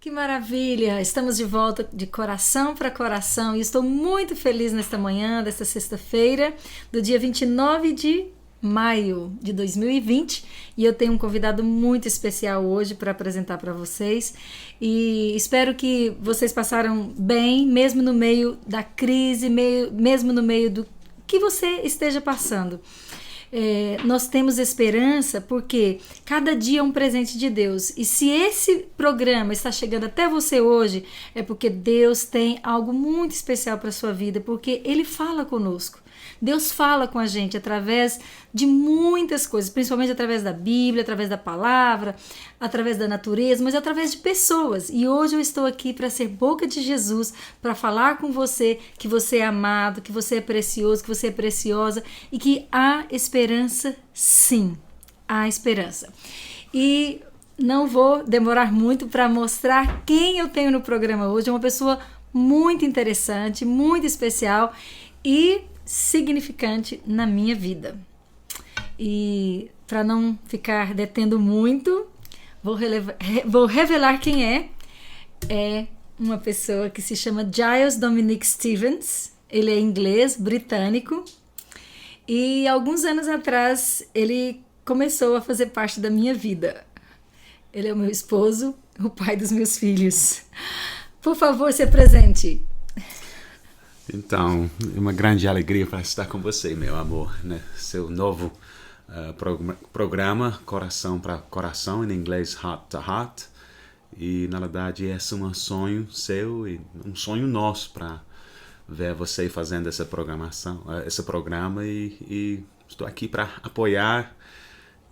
Que maravilha! Estamos de volta de coração para coração e estou muito feliz nesta manhã, desta sexta-feira, do dia 29 de maio de 2020, e eu tenho um convidado muito especial hoje para apresentar para vocês e espero que vocês passaram bem, mesmo no meio da crise, mesmo no meio do que você esteja passando. Nós temos esperança porque cada dia é um presente de Deus, e se esse programa está chegando até você hoje é porque Deus tem algo muito especial para a sua vida, porque Ele fala conosco. Deus fala com a gente através de muitas coisas, principalmente através da Bíblia, através da palavra, através da natureza, mas através de pessoas. E hoje eu estou aqui para ser boca de Jesus, para falar com você que você é amado, que você é precioso, que você é preciosa e que há esperança, sim, há esperança. E não vou demorar muito para mostrar quem eu tenho no programa hoje. É uma pessoa muito interessante, muito especial e significante na minha vida. E para não ficar detendo muito, vou revelar quem é. É uma pessoa que se chama Giles Dominic Stevens. Ele é inglês, britânico, e alguns anos atrás ele começou a fazer parte da minha vida. Ele é o meu esposo, o pai dos meus filhos. Por favor, se apresente. Então, é uma grande alegria para estar com você, meu amor, né? Seu novo programa, Coração para Coração, em inglês Heart to Heart. E, na verdade, esse é um sonho seu e um sonho nosso para ver você fazendo essa programação, esse programa, e estou aqui para apoiar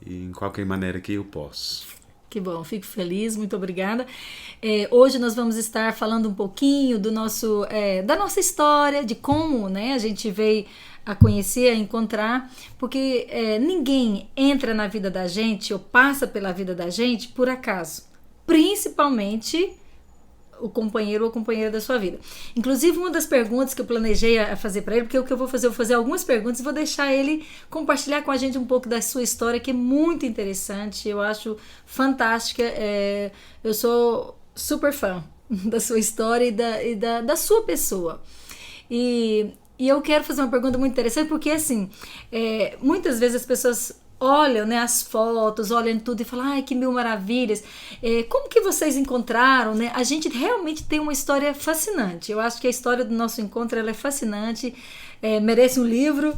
em qualquer maneira que eu possa. Que bom, fico feliz, muito obrigada. Hoje nós vamos estar falando um pouquinho da nossa história, de como, né, a gente veio a conhecer, a encontrar, porque ninguém entra na vida da gente ou passa pela vida da gente por acaso, principalmente o companheiro ou companheira da sua vida. Inclusive, uma das perguntas que eu planejei a fazer para ele, porque o que eu vou fazer algumas perguntas e vou deixar ele compartilhar com a gente um pouco da sua história, que é muito interessante, eu acho fantástica. Eu sou super fã da sua história e da sua pessoa. E eu quero fazer uma pergunta muito interessante, porque assim, muitas vezes as pessoas olham, né, as fotos, olham tudo e falam, ai, que mil maravilhas, como que vocês encontraram, né? A gente realmente tem uma história fascinante. Eu acho que a história do nosso encontro ela é fascinante, merece um livro,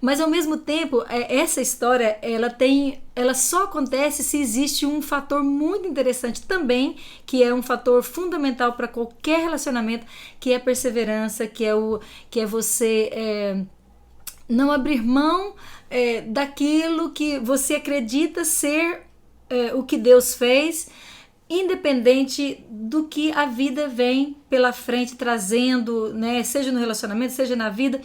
mas ao mesmo tempo, essa história ela só acontece se existe um fator muito interessante também, que é um fator fundamental para qualquer relacionamento, que é a perseverança, que é você não abrir mão daquilo que você acredita ser o que Deus fez, independente do que a vida vem pela frente trazendo, né, seja no relacionamento, seja na vida.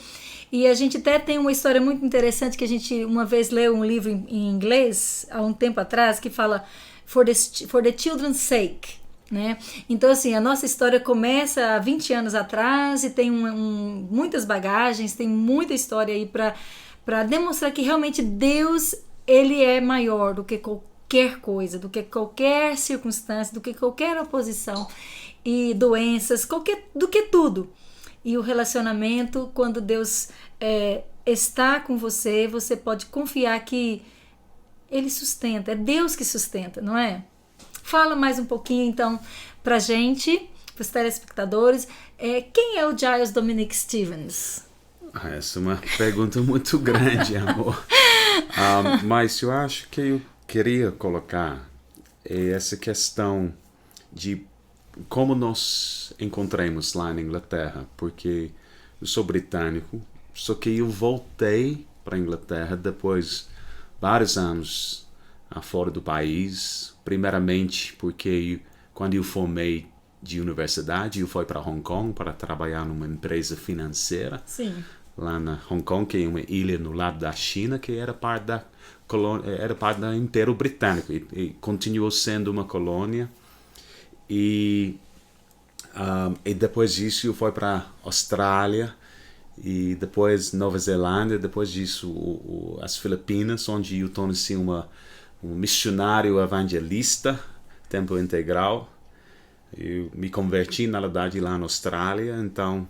E a gente até tem uma história muito interessante que a gente uma vez leu um livro em inglês, há um tempo atrás, que fala For the Children's Sake. Né? Então assim, a nossa história começa há 20 anos atrás e tem muitas bagagens, tem muita história aí para demonstrar que realmente Deus, ele é maior do que qualquer coisa, do que qualquer circunstância, do que qualquer oposição e doenças, do que tudo. E o relacionamento, quando Deus está com você, você pode confiar que Ele sustenta, é Deus que sustenta, não é? Fala mais um pouquinho então pra gente, pros telespectadores, quem é o Giles Dominic Stevens? Essa é uma pergunta muito grande, amor. Mas eu acho que eu queria colocar essa questão de como nós encontramos lá na Inglaterra, porque eu sou britânico, só que eu voltei para a Inglaterra depois vários anos fora do país, primeiramente porque quando eu formei de universidade, eu fui para Hong Kong para trabalhar numa empresa financeira. Sim. Lá na Hong Kong, que é uma ilha no lado da China, que era parte da colônia, era parte do Império Britânico e continuou sendo uma colônia. E depois disso eu fui para a Austrália e depois Nova Zelândia, depois disso as Filipinas, onde eu tornei-se um missionário evangelista, tempo integral. Eu me converti, na verdade, lá na Austrália. Então,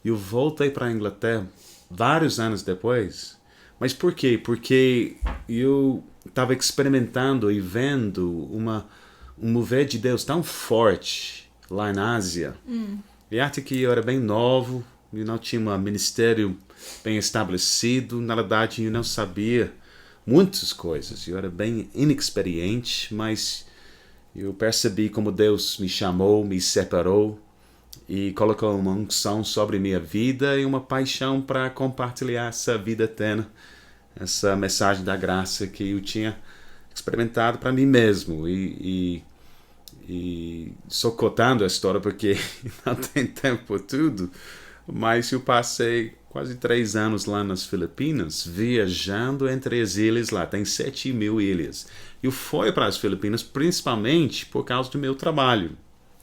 eu voltei para a Inglaterra vários anos depois. Mas por quê? Porque eu estava experimentando e vendo um mover de Deus tão forte lá na Ásia. E até que eu era bem novo, eu não tinha um ministério bem estabelecido. Na verdade, eu não sabia muitas coisas. Eu era bem inexperiente, mas eu percebi como Deus me chamou, me separou e colocou uma unção sobre minha vida e uma paixão para compartilhar essa vida eterna, essa mensagem da graça que eu tinha experimentado para mim mesmo. E só contando a história porque não tem tempo para tudo, mas eu passei quase 3 anos lá nas Filipinas, viajando entre as ilhas lá. Tem 7.000 ilhas. Eu fui para as Filipinas principalmente por causa do meu trabalho.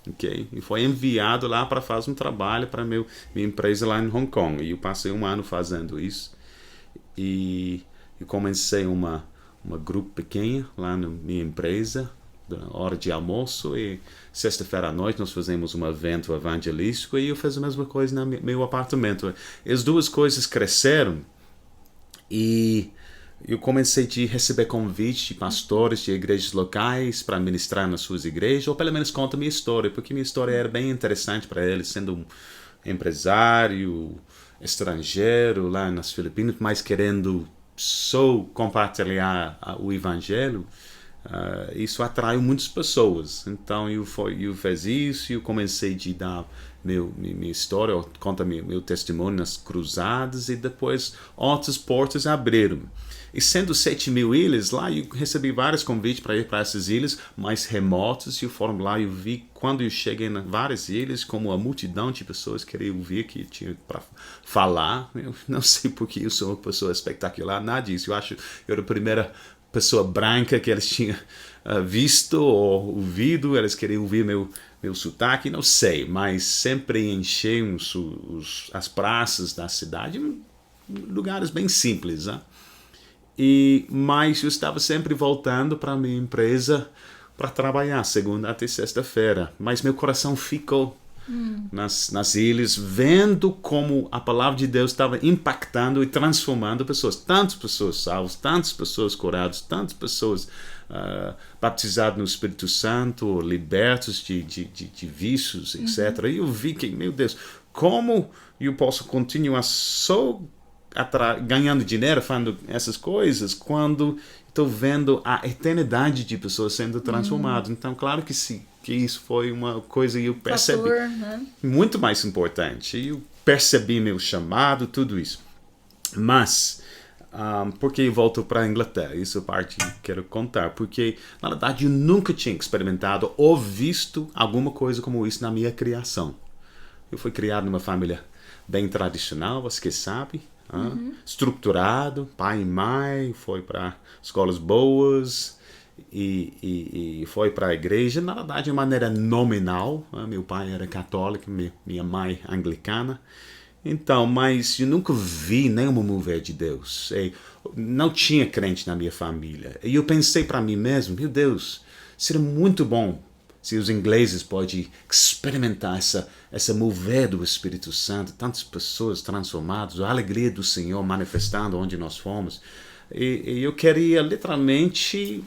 Okay? E foi enviado lá para fazer um trabalho para minha empresa lá em Hong Kong. E eu passei 1 ano fazendo isso. E eu comecei uma grupo pequena lá na minha empresa, da hora de almoço, e sexta-feira à noite nós fazemos um evento evangelístico e eu fiz a mesma coisa no meu apartamento. As duas coisas cresceram e eu comecei a receber convites de pastores de igrejas locais para ministrar nas suas igrejas, ou pelo menos conta minha história, porque minha história era bem interessante para eles, sendo um empresário estrangeiro lá nas Filipinas, mas querendo só compartilhar o evangelho. Isso atraiu muitas pessoas. Então eu fiz isso, eu comecei a dar minha história, conta meu testemunho nas cruzadas, e depois outras portas abriram. E sendo 7.000 ilhas lá, eu recebi vários convites para ir para essas ilhas mais remotas, e eu foram lá, eu vi quando eu cheguei em várias ilhas, como a multidão de pessoas queriam ouvir, que tinha para falar. Eu não sei porque eu sou uma pessoa espetacular, nada disso. Eu acho que eu era a primeira pessoa branca que eles tinham visto ou ouvido, eles queriam ouvir meu sotaque, não sei, mas sempre enchiam as praças da cidade, lugares bem simples, né? Mas eu estava sempre voltando para a minha empresa para trabalhar, segunda até sexta-feira, mas meu coração ficou nas ilhas, vendo como a palavra de Deus estava impactando e transformando pessoas. Tantas pessoas salvas, tantas pessoas curadas, tantas pessoas batizadas no Espírito Santo, libertos de vícios, etc. E eu vi que, meu Deus, como eu posso continuar só ganhando dinheiro, fazendo essas coisas, quando estou vendo a eternidade de pessoas sendo transformadas. Então, claro que sim, que isso foi uma coisa que eu percebi, muito mais importante. Eu percebi meu chamado, tudo isso. Mas, porque eu volto para a Inglaterra, isso é a parte que eu quero contar, porque, na verdade, eu nunca tinha experimentado ou visto alguma coisa como isso na minha criação. Eu fui criado numa família bem tradicional, você sabe, estruturado, pai e mãe, foi para escolas boas e foi para a igreja, na verdade, de maneira nominal. Meu pai era católico, minha mãe anglicana. Então, mas eu nunca vi nenhum mover de Deus. Não tinha crente na minha família. E eu pensei para mim mesmo, meu Deus, seria muito bom se os ingleses podem experimentar essa mover do Espírito Santo, tantas pessoas transformadas, a alegria do Senhor manifestando onde nós fomos. E eu queria literalmente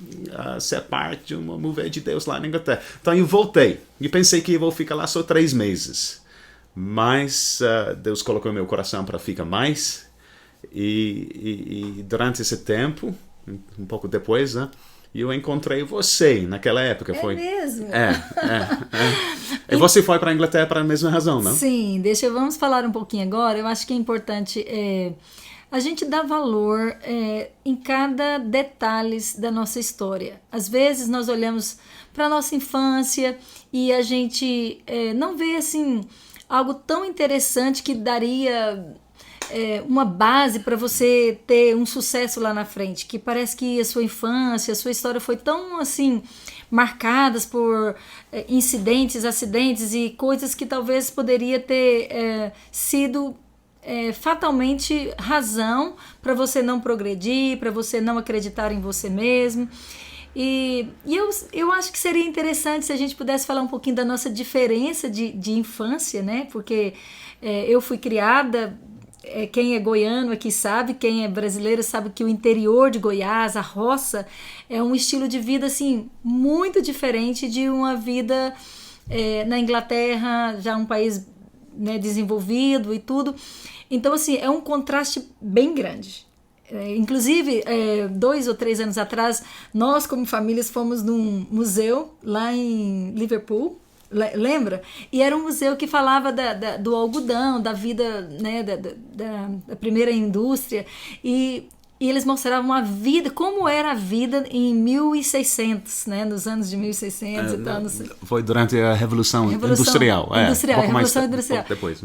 ser parte de uma mover de Deus lá na Inglaterra. Então eu voltei e pensei que eu vou ficar lá só 3 meses. Mas Deus colocou no meu coração para ficar mais. E durante esse tempo, um pouco depois, eu encontrei você naquela época. Foi mesmo? E você foi para a Inglaterra para a mesma razão, não? Sim, vamos falar um pouquinho agora. Eu acho que é importante a gente dar valor em cada detalhe da nossa história. Às vezes nós olhamos para a nossa infância e a gente não vê assim algo tão interessante que daria uma base para você ter um sucesso lá na frente, que parece que a sua infância, a sua história foi tão assim marcadas por incidentes, acidentes e coisas que talvez poderia ter sido fatalmente razão para você não progredir, para você não acreditar em você mesmo. Eu acho que seria interessante se a gente pudesse falar um pouquinho da nossa diferença de infância, né? Porque eu fui criada, quem é goiano aqui sabe, quem é brasileiro sabe que o interior de Goiás, a roça, é um estilo de vida assim muito diferente de uma vida na Inglaterra, já um país, né, desenvolvido e tudo. Então, assim, é um contraste bem grande. Inclusive, 2 ou 3 anos atrás, nós como famílias fomos num museu lá em Liverpool, lembra? E era um museu que falava do algodão, da vida, né, da primeira indústria, e eles mostravam a vida, como era a vida em 1600, né, nos anos de 1600 e tal. Foi durante a Revolução Industrial. Industrial, um Revolução Industrial. Depois.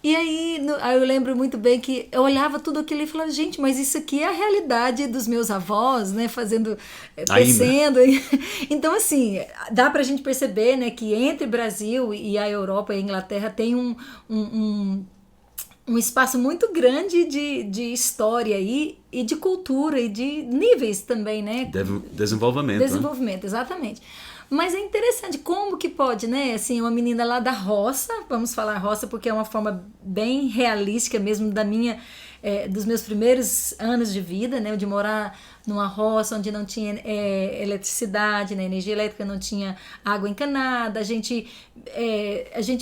E aí eu lembro muito bem que eu olhava tudo aquilo e falava, gente, mas isso aqui é a realidade dos meus avós, né, tecendo. Então, assim, dá pra gente perceber, né, que entre Brasil e a Europa e a Inglaterra tem um espaço muito grande de história e de cultura e de níveis também, né? Desenvolvimento. Desenvolvimento, né? Exatamente. Mas é interessante como que pode, né? Assim, uma menina lá da roça, vamos falar roça porque é uma forma bem realística mesmo dos meus primeiros anos de vida, né? De morar numa roça onde não tinha eletricidade, né? Energia elétrica, não tinha água encanada. A gente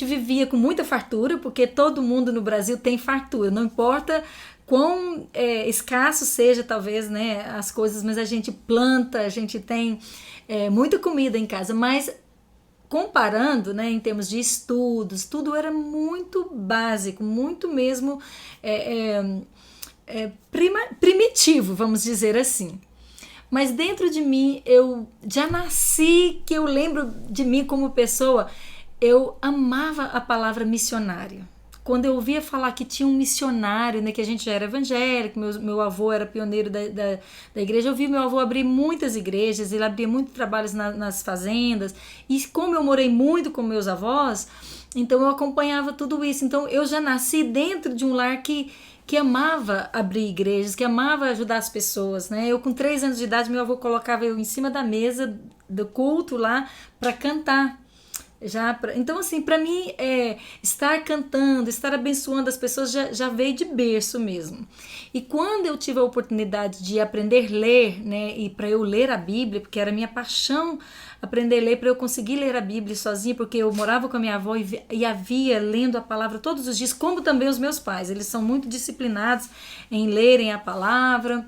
vivia com muita fartura, porque todo mundo no Brasil tem fartura, não importa quão escasso seja talvez, né, as coisas, mas a gente planta, a gente tem muita comida em casa, mas comparando, né, em termos de estudos, tudo era muito básico, muito mesmo primitivo, vamos dizer assim. Mas dentro de mim, eu já nasci, que eu lembro de mim como pessoa, eu amava a palavra missionário. Quando eu ouvia falar que tinha um missionário, né, que a gente já era evangélico, meu avô era pioneiro da igreja, eu vi meu avô abrir muitas igrejas, ele abria muitos trabalhos nas fazendas, e como eu morei muito com meus avós, então eu acompanhava tudo isso. Então eu já nasci dentro de um lar que amava abrir igrejas, que amava ajudar as pessoas, né? Eu com 3 anos de idade, meu avô colocava eu em cima da mesa do culto lá para cantar. Então, assim, para mim, estar cantando, estar abençoando as pessoas já veio de berço mesmo. E quando eu tive a oportunidade de aprender a ler, né, e para eu ler a Bíblia, porque era minha paixão aprender a ler, para eu conseguir ler a Bíblia sozinha, porque eu morava com a minha avó e havia lendo a palavra todos os dias, como também os meus pais. Eles são muito disciplinados em lerem a palavra.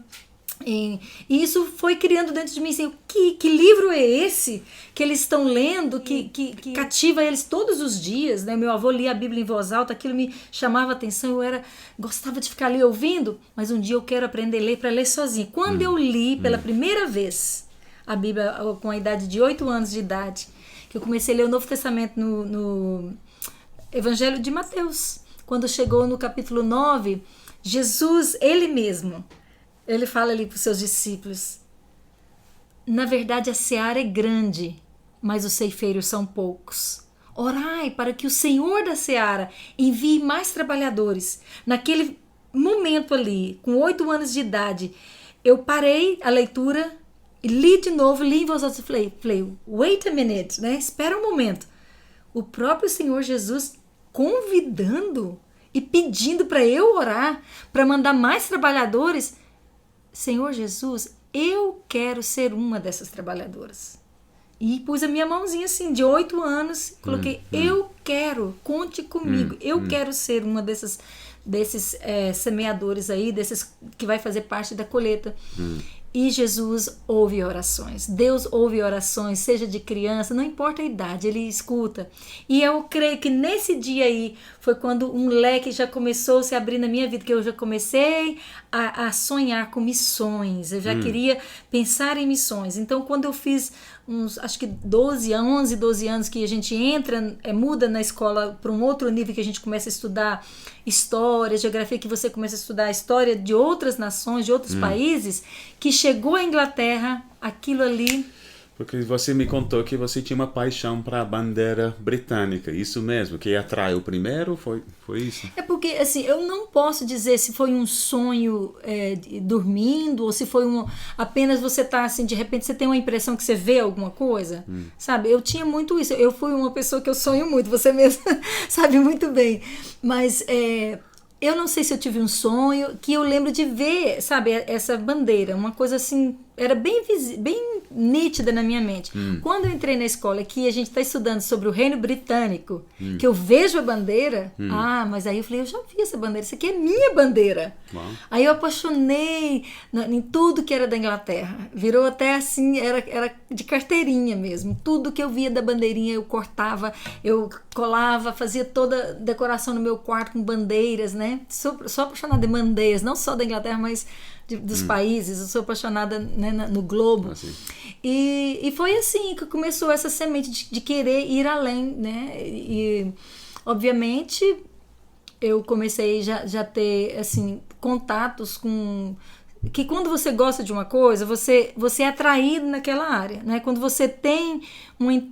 E isso foi criando dentro de mim assim, que livro é esse que eles estão lendo, que cativa eles todos os dias, né? Meu avô lia a Bíblia em voz alta, aquilo me chamava a atenção, gostava de ficar ali ouvindo, mas um dia eu quero aprender a ler para ler sozinha. Quando eu li pela primeira vez a Bíblia com a idade de 8 anos de idade, que eu comecei a ler o Novo Testamento no Evangelho de Mateus, quando chegou no capítulo 9, Jesus, ele mesmo, ele fala ali para os seus discípulos, na verdade a seara é grande, mas os ceifeiros são poucos. Orai para que o Senhor da seara envie mais trabalhadores. Naquele momento ali, com 8 anos de idade, eu parei a leitura, li de novo, li em voz alta e falei, wait a minute, né? Espera um momento. O próprio Senhor Jesus convidando e pedindo para eu orar, para mandar mais trabalhadores. Senhor Jesus, eu quero ser uma dessas trabalhadoras. E pus a minha mãozinha assim, de 8 anos, coloquei, eu quero, conte comigo, eu quero ser uma desses semeadores aí, desses que vai fazer parte da colheita. E Jesus ouve orações, Deus ouve orações, seja de criança, não importa a idade, Ele escuta. E eu creio que nesse dia aí foi quando um leque já começou a se abrir na minha vida, que eu já comecei a sonhar com missões, eu já queria pensar em missões. Então quando eu fiz acho que 11, 12 anos que a gente entra, muda na escola para um outro nível, que a gente começa a estudar história, geografia, que você começa a estudar a história de outras nações, de outros países, que chegou à Inglaterra, aquilo ali Porque você me contou que você tinha uma paixão para a bandeira britânica. Isso mesmo, que atraiu primeiro, foi isso? É porque, assim, eu não posso dizer se foi um sonho dormindo ou se foi apenas você tá assim, de repente você tem uma impressão que você vê alguma coisa, sabe? Eu tinha muito isso. Eu fui uma pessoa que eu sonho muito, você mesmo sabe muito bem. Mas eu não sei se eu tive um sonho que eu lembro de ver, sabe, essa bandeira, uma coisa assim, era bem nítida na minha mente. Quando eu entrei na escola que a gente está estudando sobre o Reino Britânico, que eu vejo a bandeira, mas aí eu falei, eu já vi essa bandeira, isso aqui é minha bandeira. Uau. Aí eu apaixonei em tudo que era da Inglaterra. Virou até assim, era de carteirinha mesmo. Tudo que eu via da bandeirinha eu cortava, eu colava, fazia toda a decoração no meu quarto com bandeiras, né? Sou apaixonada em bandeiras, não só da Inglaterra, mas dos países. Eu sou apaixonada, né, no globo. Assim. E foi assim que começou essa semente de querer ir além, né? E obviamente eu comecei já ter assim contatos com que quando você gosta de uma coisa, você é atraído naquela área, né? Quando você tem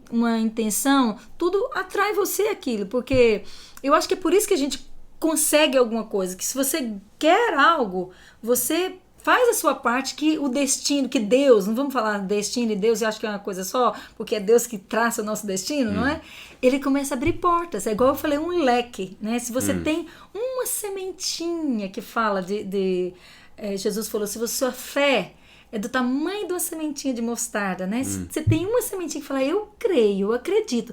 uma intenção, tudo atrai você aquilo, porque eu acho que é por isso que a gente consegue alguma coisa, que se você quer algo, você faz a sua parte, que o destino, que Deus, não vamos falar destino e Deus, eu acho que é uma coisa só, porque é Deus que traça o nosso destino, não é? Ele começa a abrir portas, é igual eu falei, um leque, né? Se você tem uma sementinha que fala Jesus falou, se a sua fé é do tamanho de uma sementinha de mostarda, né? Se você tem uma sementinha que fala, eu creio, eu acredito,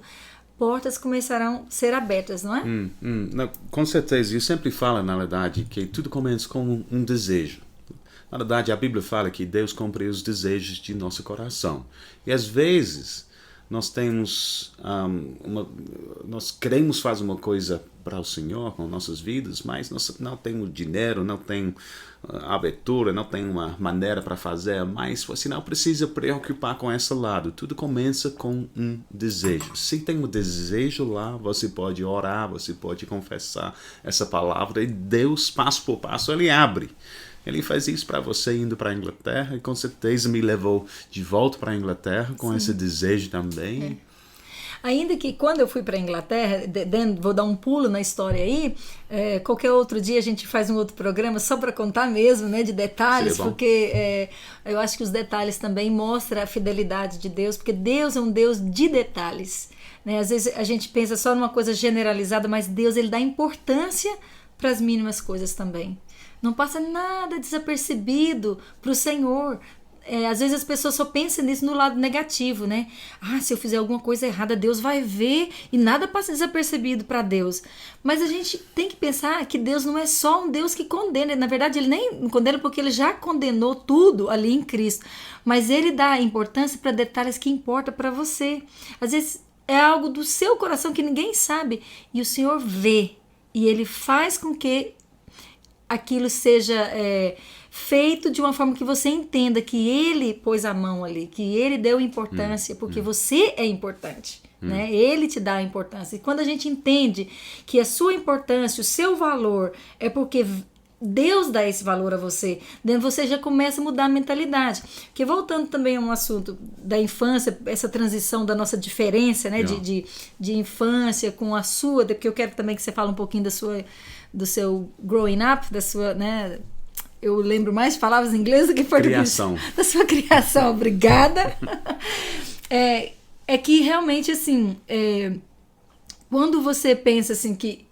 portas começarão a ser abertas, não é? Não, com certeza, eu sempre falo, na verdade, que tudo começa com um desejo. Na verdade, a Bíblia fala que Deus cumpre os desejos de nosso coração. E às vezes nós temos nós queremos fazer uma coisa para o Senhor com nossas vidas, mas nós não temos dinheiro, não tem abertura, não tem uma maneira para fazer, mas você não precisa preocupar com esse lado. Tudo começa com um desejo. Se tem um desejo lá, você pode orar, você pode confessar essa palavra e Deus, passo por passo, Ele abre. Ele faz isso para você indo para a Inglaterra e com certeza me levou de volta para a Inglaterra com esse desejo também. Ainda que quando eu fui para a Inglaterra, vou dar um pulo na história aí, qualquer outro dia a gente faz um outro programa só para contar mesmo, né, de detalhes, porque eu acho que os detalhes também mostram a fidelidade de Deus, porque Deus é um Deus de detalhes, né? Às vezes a gente pensa só numa coisa generalizada, mas Deus, ele dá importância para as mínimas coisas também. Não passa nada desapercebido para o Senhor. Às vezes as pessoas só pensam nisso no lado negativo, né? Se eu fizer alguma coisa errada, Deus vai ver e nada passa desapercebido para Deus. Mas a gente tem que pensar que Deus não é só um Deus que condena. Na verdade, Ele nem condena porque Ele já condenou tudo ali em Cristo. Mas Ele dá importância para detalhes que importam para você. Às vezes é algo do seu coração que ninguém sabe e o Senhor vê. E Ele faz com que aquilo seja feito de uma forma que você entenda que Ele pôs a mão ali, que Ele deu importância, porque você é importante, né? Ele te dá a importância. E quando a gente entende que a sua importância, o seu valor, é porque Deus dá esse valor a você, você já começa a mudar a mentalidade. Porque voltando também a um assunto da infância, essa transição da nossa diferença, né, de infância com a sua, porque eu quero também que você fale um pouquinho do seu growing up, da sua, né, eu lembro mais de palavras em inglês do que português. Criação. Da sua criação, obrigada. É que realmente, assim, quando você pensa assim que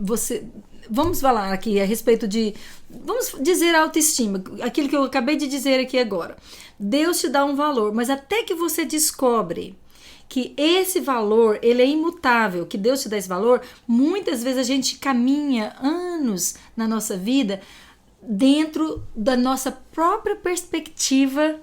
você... Vamos falar aqui a respeito de... Vamos dizer autoestima, aquilo que eu acabei de dizer aqui agora. Deus te dá um valor, mas até que você descobre que esse valor, ele é imutável, que Deus te dá esse valor, muitas vezes a gente caminha anos na nossa vida dentro da nossa própria perspectiva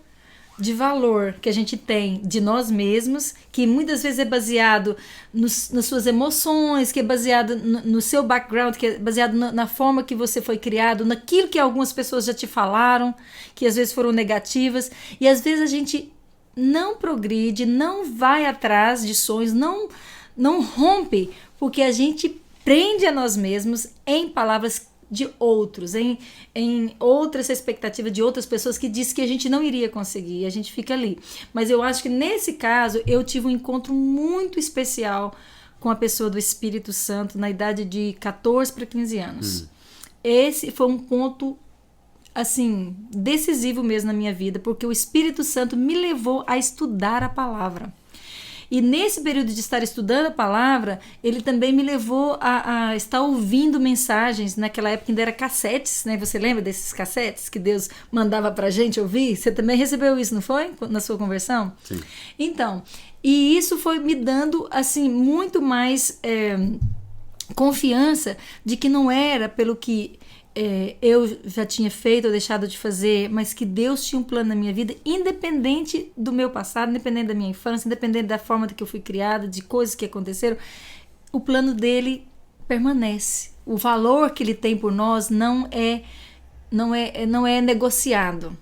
de valor que a gente tem de nós mesmos, que muitas vezes é baseado nas suas emoções, que é baseado no seu background, que é baseado na forma que você foi criado, naquilo que algumas pessoas já te falaram, que às vezes foram negativas, e às vezes a gente não progride, não vai atrás de sonhos, não rompe, porque a gente prende a nós mesmos em palavras de outros, em outras expectativas de outras pessoas que disse que a gente não iria conseguir, e a gente fica ali. Mas eu acho que nesse caso eu tive um encontro muito especial com a pessoa do Espírito Santo na idade de 14 para 15 anos. Esse foi um ponto assim, decisivo mesmo na minha vida, porque o Espírito Santo me levou a estudar a palavra. E nesse período de estar estudando a palavra, ele também me levou a estar ouvindo mensagens. Naquela época ainda era cassetes, né? Você lembra desses cassetes que Deus mandava pra gente ouvir? Você também recebeu isso, não foi? Na sua conversão? Sim. Então, e isso foi me dando, assim, muito mais confiança de que não era pelo que eu já tinha feito ou deixado de fazer, mas que Deus tinha um plano na minha vida, independente do meu passado, independente da minha infância, independente da forma que eu fui criada, de coisas que aconteceram, o plano dele permanece. O valor que ele tem por nós não é negociado.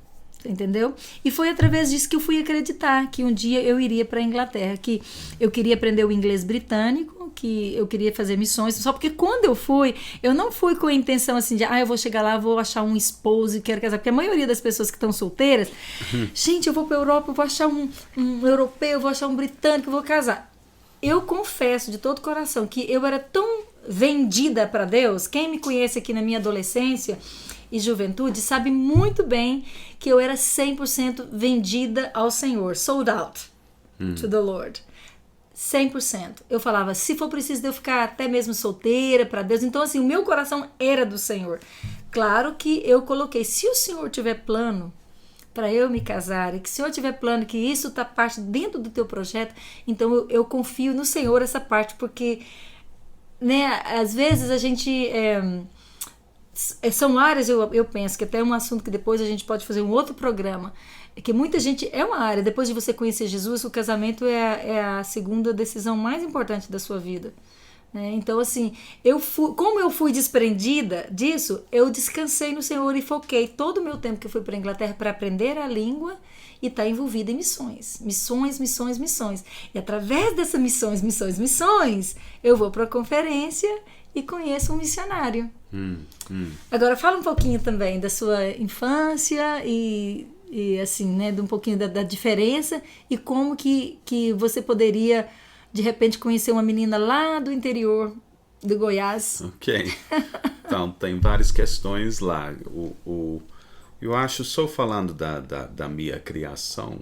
Entendeu? E foi através disso que eu fui acreditar que um dia eu iria para a Inglaterra, que eu queria aprender o inglês britânico, que eu queria fazer missões, só porque quando eu não fui com a intenção assim de, eu vou chegar lá, vou achar um esposo e quero casar, porque a maioria das pessoas que estão solteiras, gente, eu vou para a Europa, eu vou achar um europeu, eu vou achar um britânico, eu vou casar. Eu confesso de todo o coração que eu era tão vendida para Deus. Quem me conhece aqui na minha adolescência e juventude sabe muito bem que eu era 100% vendida ao Senhor, sold out to the Lord. 100%. Eu falava, se for preciso de eu ficar até mesmo solteira para Deus, então assim, o meu coração era do Senhor. Claro que eu coloquei, se o Senhor tiver plano para eu me casar, e que se o Senhor tiver plano, que isso está parte dentro do teu projeto, então eu confio no Senhor essa parte, porque, né, às vezes a gente... são áreas, eu penso que até é um assunto que depois a gente pode fazer um outro programa, que muita gente, é uma área, depois de você conhecer Jesus, o casamento é a segunda decisão mais importante da sua vida, né? Então assim, como eu fui desprendida disso, eu descansei no Senhor e foquei todo o meu tempo que eu fui para a Inglaterra para aprender a língua e estar envolvida em missões, e através dessas missões, eu vou para a conferência e conheço um missionário. Agora fala um pouquinho também da sua infância e assim, né, de um pouquinho da diferença e como que você poderia de repente conhecer uma menina lá do interior do Goiás. Ok. Então, tem várias questões lá. Eu acho, só falando da minha criação,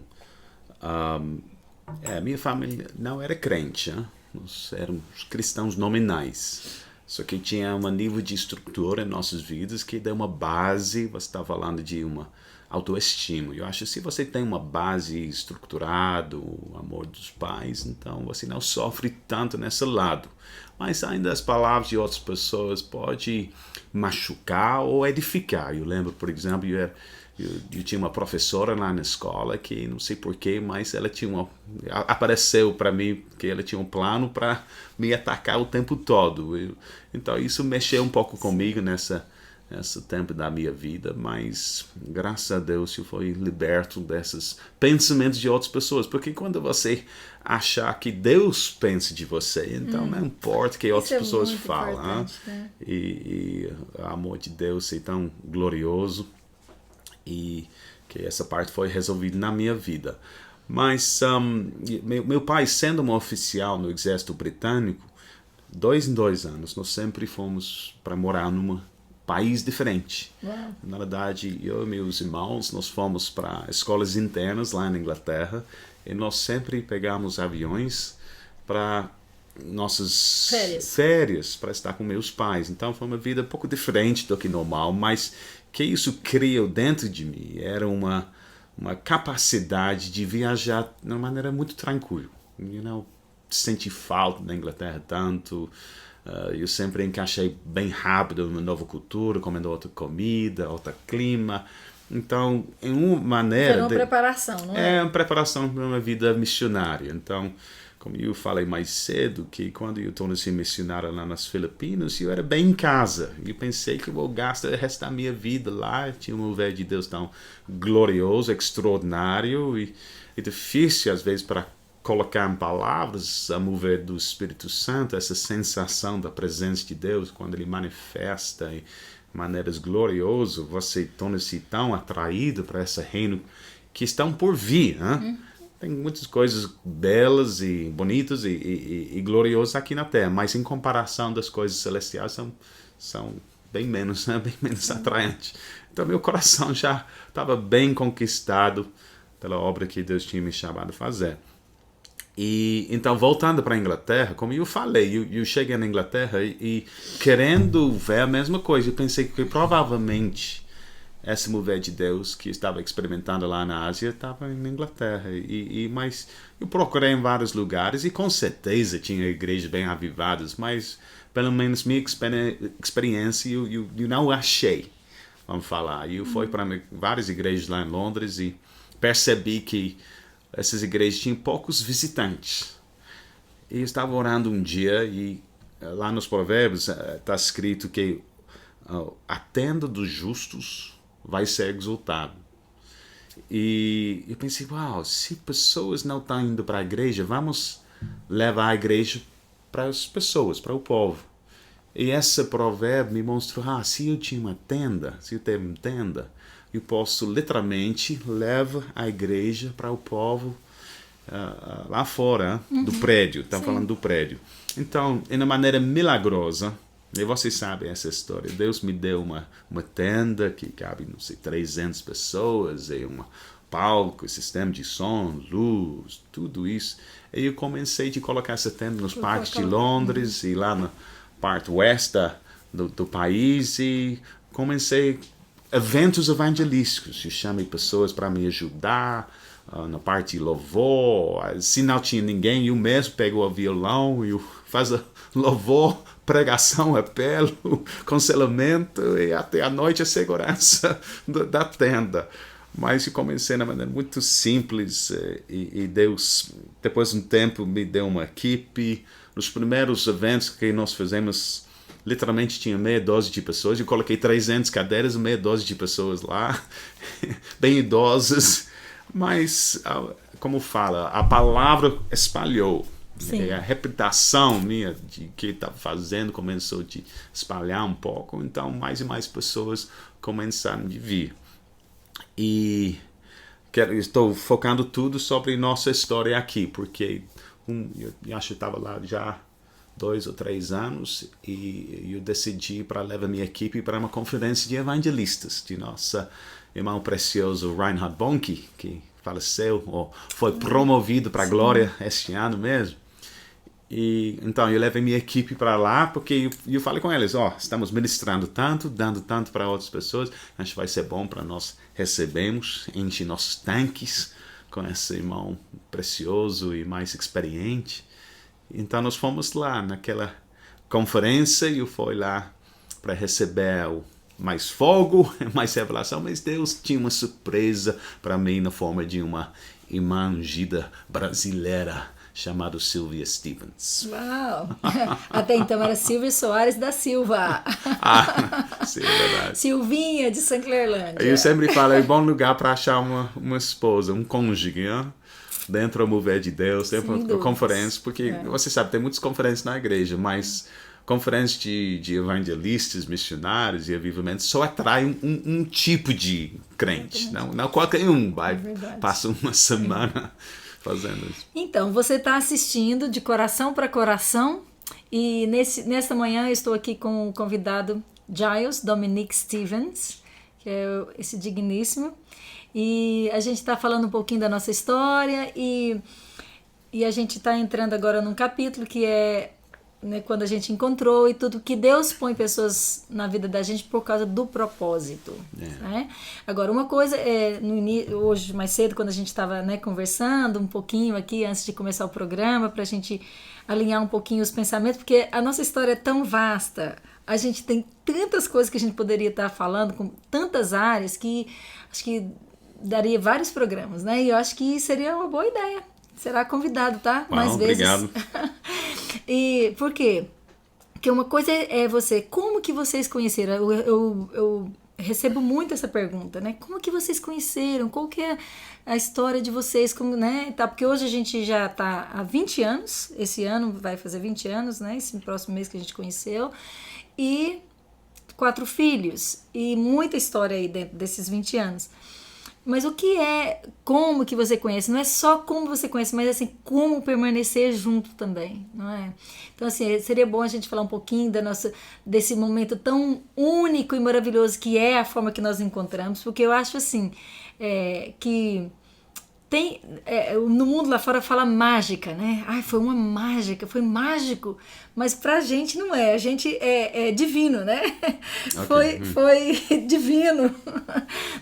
minha família não era crente, né? Nós éramos cristãos nominais. Só que tinha um nível de estrutura em nossas vidas que deu uma base, você está falando de uma autoestima. Eu acho que se você tem uma base estruturada, o amor dos pais, então você não sofre tanto nesse lado. Mas ainda as palavras de outras pessoas podem machucar ou edificar. Eu lembro, por exemplo, eu tinha uma professora lá na escola que, não sei porquê, mas ela apareceu para mim que ela tinha um plano para me atacar o tempo todo. Então isso mexeu um pouco comigo nesse tempo da minha vida, mas graças a Deus eu fui liberto desses pensamentos de outras pessoas, porque quando você achar que Deus pensa de você, então não importa o que outras pessoas falam, né? E o amor de Deus é tão glorioso e que essa parte foi resolvida na minha vida. Mas meu pai, sendo um oficial no exército britânico, 2 em 2 anos nós sempre fomos para morar num país diferente. Wow. Na verdade, eu e meus irmãos, nós fomos para escolas internas lá na Inglaterra e nós sempre pegamos aviões para nossas férias para estar com meus pais. Então foi uma vida um pouco diferente do que normal, mas que isso criou dentro de mim era uma capacidade de viajar de uma maneira muito tranquila. Senti falta da Inglaterra tanto. Eu sempre encaixei bem rápido numa nova cultura, comendo outra comida, outro clima. Então, em uma maneira... Era uma preparação, não é? É uma preparação para uma vida missionária. Então, como eu falei mais cedo, que quando eu tornei missionário lá nas Filipinas, eu era bem em casa. Eu pensei que eu vou gastar o resto da minha vida lá. Tinha um mover de Deus tão glorioso, extraordinário e difícil, às vezes, para colocar em palavras a mover do Espírito Santo, essa sensação da presença de Deus quando Ele manifesta e maneiras glorioso, você torna-se tão atraído para esse reino que estão por vir, né? Tem muitas coisas belas e bonitas e gloriosas aqui na Terra, mas em comparação das coisas celestiais são bem menos, né? Bem menos atraentes. Então meu coração já estava bem conquistado pela obra que Deus tinha me chamado a fazer. E então, voltando para a Inglaterra, como eu falei, eu cheguei na Inglaterra e querendo ver a mesma coisa, eu pensei que provavelmente esse mover de Deus que estava experimentando lá na Ásia estava na Inglaterra. Mas eu procurei em vários lugares e com certeza tinha igrejas bem avivadas, mas pelo menos minha experiência eu não achei, vamos falar. Eu fui para várias igrejas lá em Londres e percebi que essas igrejas tinham poucos visitantes. E eu estava orando um dia e lá nos Provérbios está escrito que a tenda dos justos vai ser exaltada. E eu pensei, uau, se pessoas não estão indo para a igreja, vamos levar a igreja para as pessoas, para o povo. E esse provérbio me mostrou, se eu tinha uma tenda, se eu tenho uma tenda, eu posso literalmente levar a igreja para o povo lá fora do prédio. Estamos falando do prédio. Então, de uma maneira milagrosa, e vocês sabem essa história, Deus me deu uma tenda que cabe, não sei, 300 pessoas, e um palco, sistema de som, luz, tudo isso. E eu comecei a colocar essa tenda nos parques de Londres e lá na parte oeste do país, e comecei eventos evangelísticos. Eu chamei pessoas para me ajudar na parte de louvor. Se não tinha ninguém, eu mesmo pego o violão e faço louvor, pregação, apelo, aconselhamento e até a noite a segurança da tenda. Mas eu comecei de uma maneira muito simples e Deus, depois de um tempo, me deu uma equipe. Nos primeiros eventos que nós fizemos, literalmente tinha meia dúzia de pessoas. Eu coloquei 300 cadeiras e meia dúzia de pessoas lá, bem idosas. Mas, como fala, a palavra espalhou. E a reputação minha de que estava fazendo começou a espalhar um pouco. Então, mais e mais pessoas começaram a vir. E estou focando tudo sobre nossa história aqui, porque eu acho que estava lá já 2 ou 3 anos e eu decidi para levar minha equipe para uma conferência de evangelistas de nosso irmão precioso Reinhard Bonnke, que faleceu ou foi promovido para a glória este ano mesmo. E então eu levei minha equipe para lá porque eu falei com eles, estamos ministrando tanto, dando tanto para outras pessoas, acho que vai ser bom para nós recebermos, encher nossos tanques com esse irmão precioso e mais experiente. Então nós fomos lá naquela conferência e eu fui lá para receber mais fogo, mais revelação, mas Deus tinha uma surpresa para mim na forma de uma irmã ungida brasileira chamada Sylvia Stevens. Uau! Até então era Silvia Soares da Silva. Sim, é verdade. Silvinha de Sanclerlândia. Eu sempre falo, é um bom lugar para achar uma esposa, um cônjuge, né? Dentro do mover de Deus, dentro da conferência, porque você sabe, tem muitas conferências na igreja, mas conferências de evangelistas, missionários e avivamentos só atraem um tipo de crente. Não qualquer um passa uma semana fazendo isso. Então, você está assistindo de coração para coração e nesta manhã eu estou aqui com o convidado Giles Dominic Stevens, que é esse digníssimo, e a gente está falando um pouquinho da nossa história e a gente está entrando agora num capítulo que é quando a gente encontrou e tudo, que Deus põe pessoas na vida da gente por causa do propósito. Né? Agora, uma coisa, hoje mais cedo, quando a gente estava conversando um pouquinho aqui, antes de começar o programa, para a gente alinhar um pouquinho os pensamentos, porque a nossa história é tão vasta, a gente tem tantas coisas que a gente poderia estar falando, com tantas áreas, que acho que daria vários programas, né? E eu acho que seria uma boa ideia. Será convidado, tá? Mais vezes. Obrigado. E por quê? Porque uma coisa é como que vocês conheceram? Eu recebo muito essa pergunta, né? Como que vocês conheceram? Qual que é a história de vocês? Como, né? Tá, porque hoje a gente já tá há 20 anos, esse ano vai fazer 20 anos, né? Esse próximo mês que a gente conheceu. E 4 filhos e muita história aí dentro desses 20 anos. Mas o que é como que você conhece? Não é só como você conhece, mas assim, como permanecer junto também, não é? Então, assim, seria bom a gente falar um pouquinho desse momento tão único e maravilhoso que é a forma que nós encontramos, porque eu acho assim, que tem, no mundo lá fora fala mágica, né? Ai, foi uma mágica, foi mágico, mas pra gente não é, a gente é divino, né? Okay. Foi divino,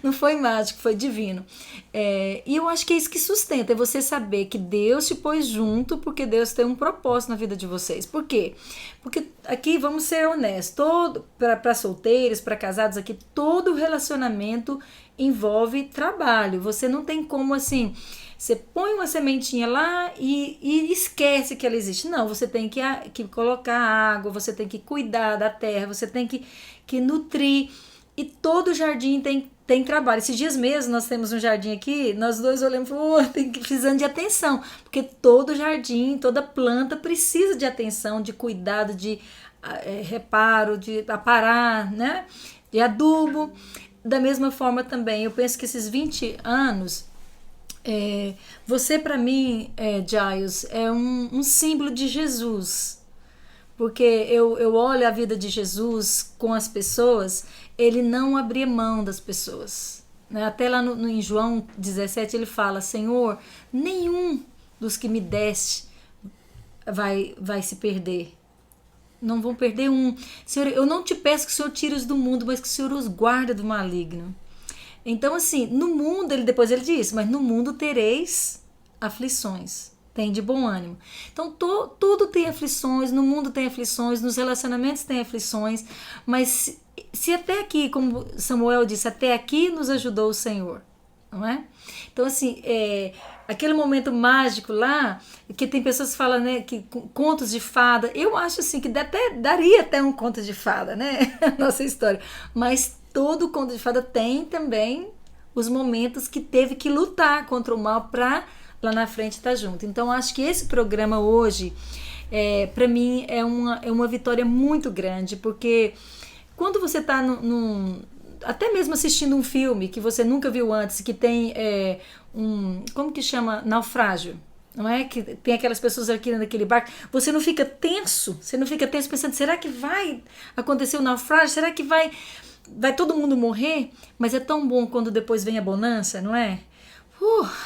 não foi mágico, foi divino. E eu acho que é isso que sustenta, é você saber que Deus te pôs junto, porque Deus tem um propósito na vida de vocês. Por quê? Porque aqui, vamos ser honestos, para solteiros, para casados aqui, todo relacionamento envolve trabalho. Você não tem como assim, você põe uma sementinha lá e esquece que ela existe. Não, você tem que colocar água, você tem que cuidar da terra, você tem que nutrir. E todo jardim tem trabalho. Esses dias mesmo nós temos um jardim aqui, nós dois olhamos e falamos, precisando de atenção, porque todo jardim, toda planta precisa de atenção, de cuidado, de reparo, de aparar, né? De adubo. Da mesma forma também, eu penso que esses 20 anos, você para mim, Giles, é um símbolo de Jesus. Porque eu olho a vida de Jesus com as pessoas, ele não abria mão das pessoas. Né? Até lá em João 17 ele fala, Senhor, nenhum dos que me deste vai se perder. Não vão perder um. Senhor, eu não te peço que o Senhor tire-os do mundo, mas que o Senhor os guarde do maligno. Então, assim, no mundo, depois ele diz, mas no mundo tereis aflições. Tem de bom ânimo. Então, tudo tem aflições, no mundo tem aflições, nos relacionamentos tem aflições, mas se até aqui, como Samuel disse, até aqui nos ajudou o Senhor, não é? Então, assim, aquele momento mágico lá, que tem pessoas que falam, né, que contos de fada, eu acho assim que daria até um conto de fada, né, nossa história, mas todo conto de fada tem também os momentos que teve que lutar contra o mal para lá na frente estar junto. Então, acho que esse programa hoje, para mim, é uma vitória muito grande, porque quando você está até mesmo assistindo um filme que você nunca viu antes, que tem como que chama? Naufrágio, não é? Que tem aquelas pessoas aqui naquele barco, você não fica tenso pensando, será que vai acontecer o naufrágio? Será que vai todo mundo morrer? Mas é tão bom quando depois vem a bonança, não é?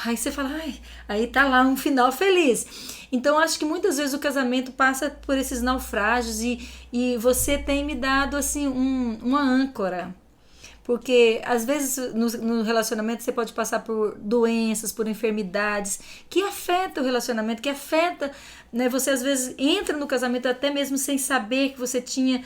Aí você fala, aí tá lá um final feliz. Então acho que muitas vezes o casamento passa por esses naufrágios e você tem me dado assim uma âncora. Porque às vezes no relacionamento você pode passar por doenças, por enfermidades que afetam o relacionamento, que afeta, né? Você às vezes entra no casamento até mesmo sem saber que você tinha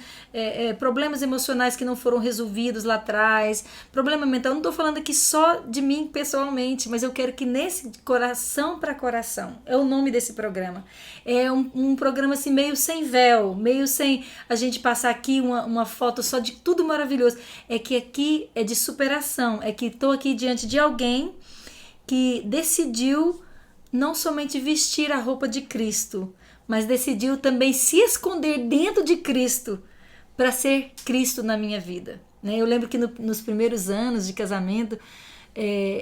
problemas emocionais que não foram resolvidos lá atrás, problema mental. Eu não estou falando aqui só de mim pessoalmente, mas eu quero que nesse coração para coração, é o nome desse programa, é um programa assim meio sem véu, meio sem a gente passar aqui uma foto só de tudo maravilhoso, é que aqui é de superação, é que estou aqui diante de alguém que decidiu não somente vestir a roupa de Cristo, mas decidiu também se esconder dentro de Cristo para ser Cristo na minha vida. Né? Eu lembro que nos primeiros anos de casamento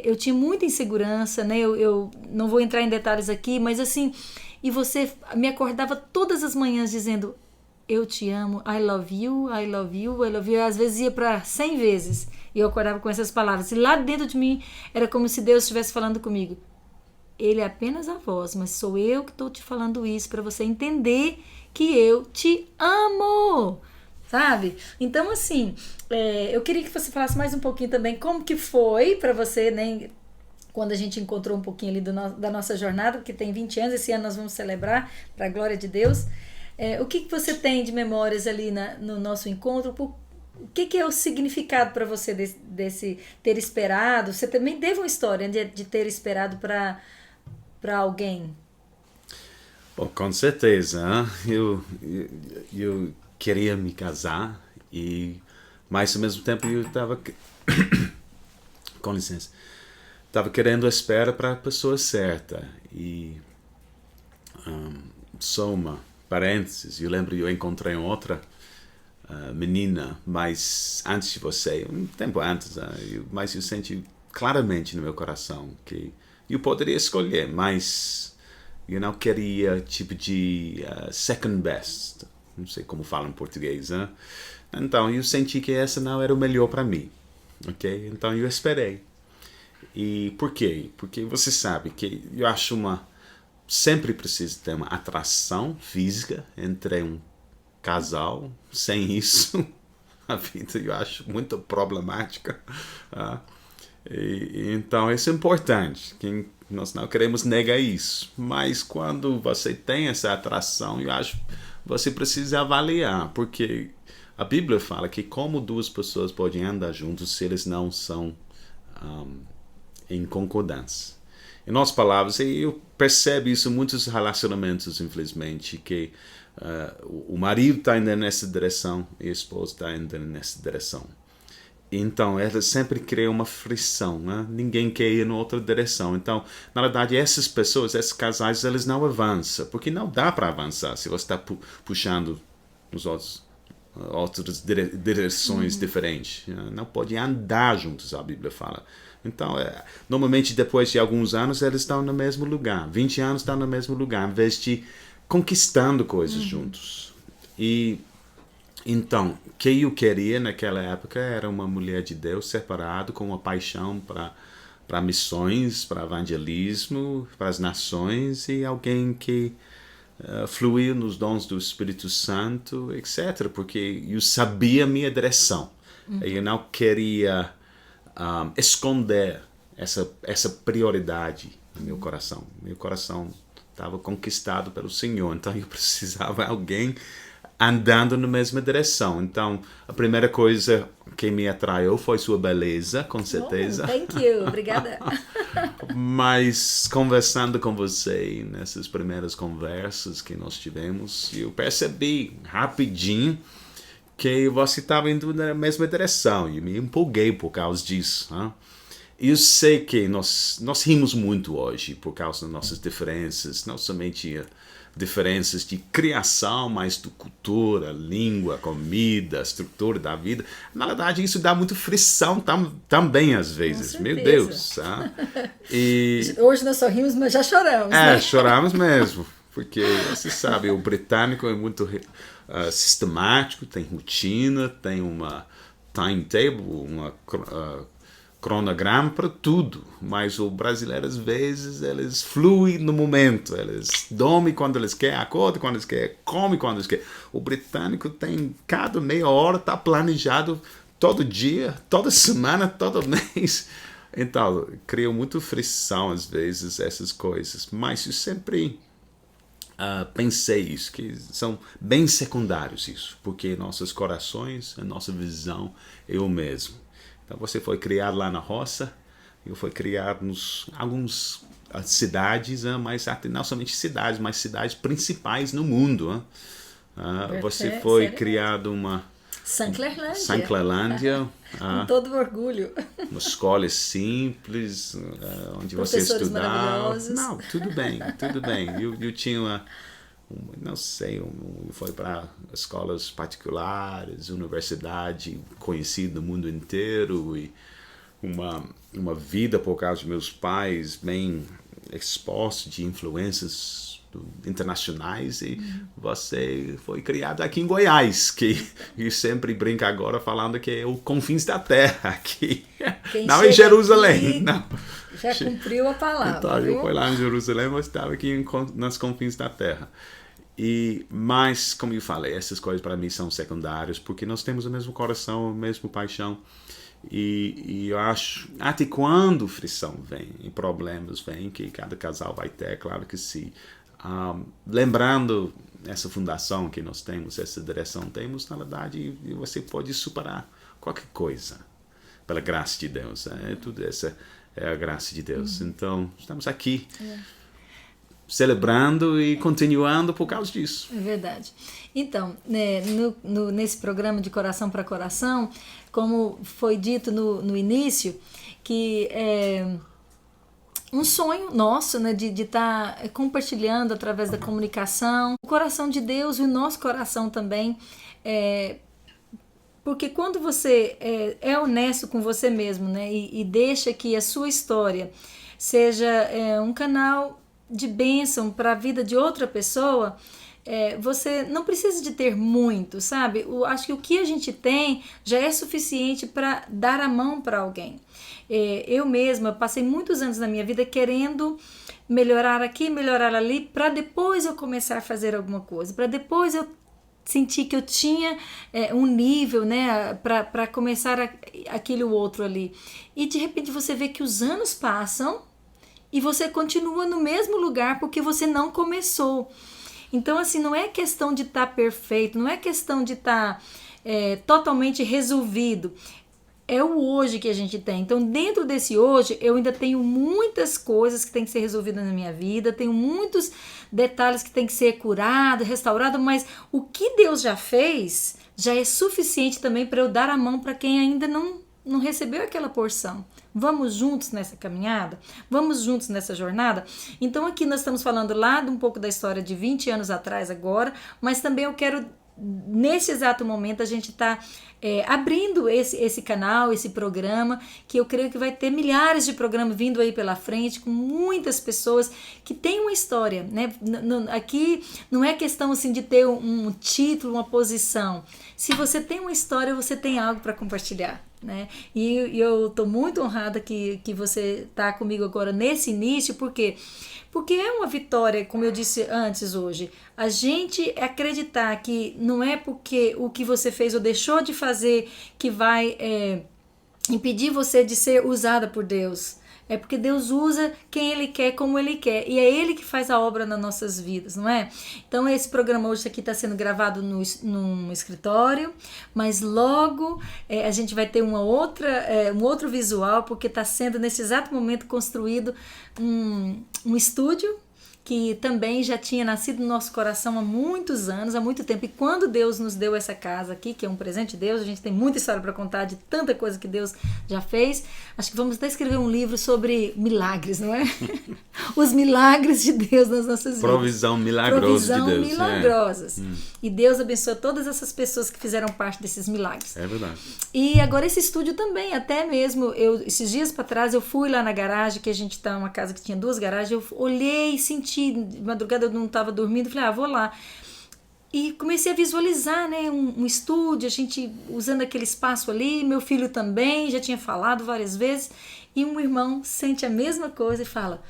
eu tinha muita insegurança, né? Eu não vou entrar em detalhes aqui, mas assim, e você me acordava todas as manhãs dizendo, eu te amo, I love you, I love you, I love you. Às vezes ia para 100 vezes e eu acordava com essas palavras. E lá dentro de mim era como se Deus estivesse falando comigo. Ele é apenas a voz, mas sou eu que estou te falando isso para você entender que eu te amo, sabe? Então, assim, eu queria que você falasse mais um pouquinho também como que foi para você, né? Quando a gente encontrou um pouquinho ali da nossa jornada, porque tem 20 anos, esse ano nós vamos celebrar, para a glória de Deus. O que você tem de memórias ali no nosso encontro? O que é o significado para você desse ter esperado? Você também teve uma história de ter esperado para alguém? Bom, com certeza. Eu queria me casar, mas ao mesmo tempo eu estava... com licença. Estava querendo a espera para a pessoa certa. E só uma parênteses, eu lembro que eu encontrei outra menina, mas antes de você, um tempo antes, mas eu senti claramente no meu coração que eu poderia escolher, mas eu não queria tipo de second best, não sei como fala em português, né? Então eu senti que essa não era o melhor para mim, ok? Então eu esperei. E por quê? Porque você sabe que eu acho sempre precisa ter uma atração física entre um casal. Sem isso, a vida eu acho muito problemática. Então isso é importante. Nós não queremos negar isso. Mas quando você tem essa atração, eu acho que você precisa avaliar. Porque a Bíblia fala que como duas pessoas podem andar juntos se eles não são em concordância. Em outras palavras, eu percebo isso em muitos relacionamentos, infelizmente, que o marido está indo nessa direção e a esposa está indo nessa direção. Então, ela sempre cria uma frição, né? Ninguém quer ir em outra direção. Então, na verdade, essas pessoas, esses casais, eles não avançam, porque não dá para avançar se você está puxando os outras direções diferentes. Não podem andar juntos, a Bíblia fala. Então, normalmente, depois de alguns anos, eles estão no mesmo lugar. 20 anos estão no mesmo lugar, em vez de conquistando coisas juntos. E então, o que eu queria naquela época era uma mulher de Deus separada, com uma paixão para missões, para evangelismo, para as nações, e alguém que fluía nos dons do Espírito Santo, etc. Porque eu sabia a minha direção. Eu não queria esconder essa prioridade no meu coração. Meu coração estava conquistado pelo Senhor, então eu precisava de alguém andando na mesma direção. Então, a primeira coisa que me atraiu foi sua beleza, com certeza. Thank you, obrigada. Mas conversando com você, nessas primeiras conversas que nós tivemos, eu percebi rapidinho que você estava indo na mesma direção e me empolguei por causa disso. Né? Eu sei que nós rimos muito hoje por causa das nossas diferenças, não somente diferenças de criação, mas de cultura, língua, comida, estrutura da vida. Na verdade, isso dá muita frição também às vezes. Meu Deus. E hoje nós só rimos, mas já choramos. Né? Choramos mesmo. Porque, você sabe, o britânico é muito sistemático, tem rotina, tem uma timetable, uma cronograma para tudo. Mas o brasileiro, às vezes, eles fluem no momento. Eles dormem quando eles querem, acordam quando eles querem, comem quando eles querem. O britânico tem, cada meia hora, está planejado todo dia, toda semana, todo mês. Então, cria muita frição, às vezes, essas coisas. Mas eu sempre pensei isso, que são bem secundários isso, porque nossos corações, a nossa visão é o mesmo. Então você foi criado lá na roça, eu fui criado nos algumas cidades, mas não somente cidades, mas cidades principais no mundo. Você foi criado uma Saint-Clairlândia, com todo orgulho. Uma escola simples, onde você estudava. Não, tudo bem. Eu tinha não sei, foi para escolas particulares, universidade conhecida no mundo inteiro, e uma vida por causa de meus pais bem exposta de influências internacionais, e você foi criado aqui em Goiás, que eu sempre brinco agora falando que é o confins da terra aqui. Não em Jerusalém, não. Já cumpriu a palavra. Então, eu fui lá em Jerusalém, mas estava aqui nas confins da terra. Mas, como eu falei, essas coisas para mim são secundárias, porque nós temos o mesmo coração, a mesma paixão. E eu acho, até quando frição vem, e problemas vêm, que cada casal vai ter, claro que sim. Lembrando essa fundação que nós temos, essa direção temos, na verdade, você pode superar qualquer coisa, pela graça de Deus. Tudo essa é a graça de Deus. Então, estamos aqui. Celebrando e continuando por causa disso. É verdade. Então, né, nesse programa de Coração para Coração, como foi dito no início, que é um sonho nosso, né, de estar compartilhando através da comunicação, o coração de Deus e o nosso coração também, Porque quando você é honesto com você mesmo, né, e deixa que a sua história seja um canal de bênção para a vida de outra pessoa, você não precisa de ter muito, sabe? Acho que o que a gente tem já é suficiente para dar a mão para alguém. Eu mesma passei muitos anos na minha vida querendo melhorar aqui, melhorar ali, para depois eu começar a fazer alguma coisa, para depois eu sentir que eu tinha um nível, né, para começar aquele outro ali. E de repente você vê que os anos passam e você continua no mesmo lugar porque você não começou. Então, assim, não é questão de estar perfeito, não é questão de estar totalmente resolvido. É o hoje que a gente tem. Então, dentro desse hoje, eu ainda tenho muitas coisas que tem que ser resolvidas na minha vida, tenho muitos detalhes que tem que ser curado, restaurado, mas o que Deus já fez já é suficiente também para eu dar a mão para quem ainda não recebeu aquela porção. Vamos juntos nessa caminhada? Vamos juntos nessa jornada? Então, aqui nós estamos falando lá de um pouco da história de 20 anos atrás agora, mas também eu quero, nesse exato momento, a gente está abrindo esse canal, esse programa, que eu creio que vai ter milhares de programas vindo aí pela frente, com muitas pessoas que têm uma história, né? Aqui não é questão assim de ter um título, uma posição. Se você tem uma história, você tem algo para compartilhar, né? E eu estou muito honrada que você está comigo agora nesse início, porque é uma vitória, como eu disse antes hoje, a gente acreditar que não é porque o que você fez ou deixou de fazer que vai impedir você de ser usada por Deus. É porque Deus usa quem Ele quer, como Ele quer. E é Ele que faz a obra nas nossas vidas, não é? Então esse programa hoje aqui está sendo gravado num escritório, mas logo a gente vai ter um outro visual, porque está sendo nesse exato momento construído um estúdio que também já tinha nascido no nosso coração há muitos anos, há muito tempo. E quando Deus nos deu essa casa aqui, que é um presente de Deus, a gente tem muita história para contar de tanta coisa que Deus já fez. Acho que vamos até escrever um livro sobre milagres, não é? Os milagres de Deus nas nossas vidas. Provisão milagrosa de Deus. Milagrosas. E Deus abençoa todas essas pessoas que fizeram parte desses milagres. É verdade. E agora esse estúdio também, até mesmo, esses dias para trás eu fui lá na garagem, que a gente tá numa casa que tinha 2 garagens, eu olhei e senti, de madrugada eu não estava dormindo, falei, vou lá. E comecei a visualizar, né, um estúdio, a gente usando aquele espaço ali, meu filho também, já tinha falado várias vezes, e um irmão sente a mesma coisa e fala,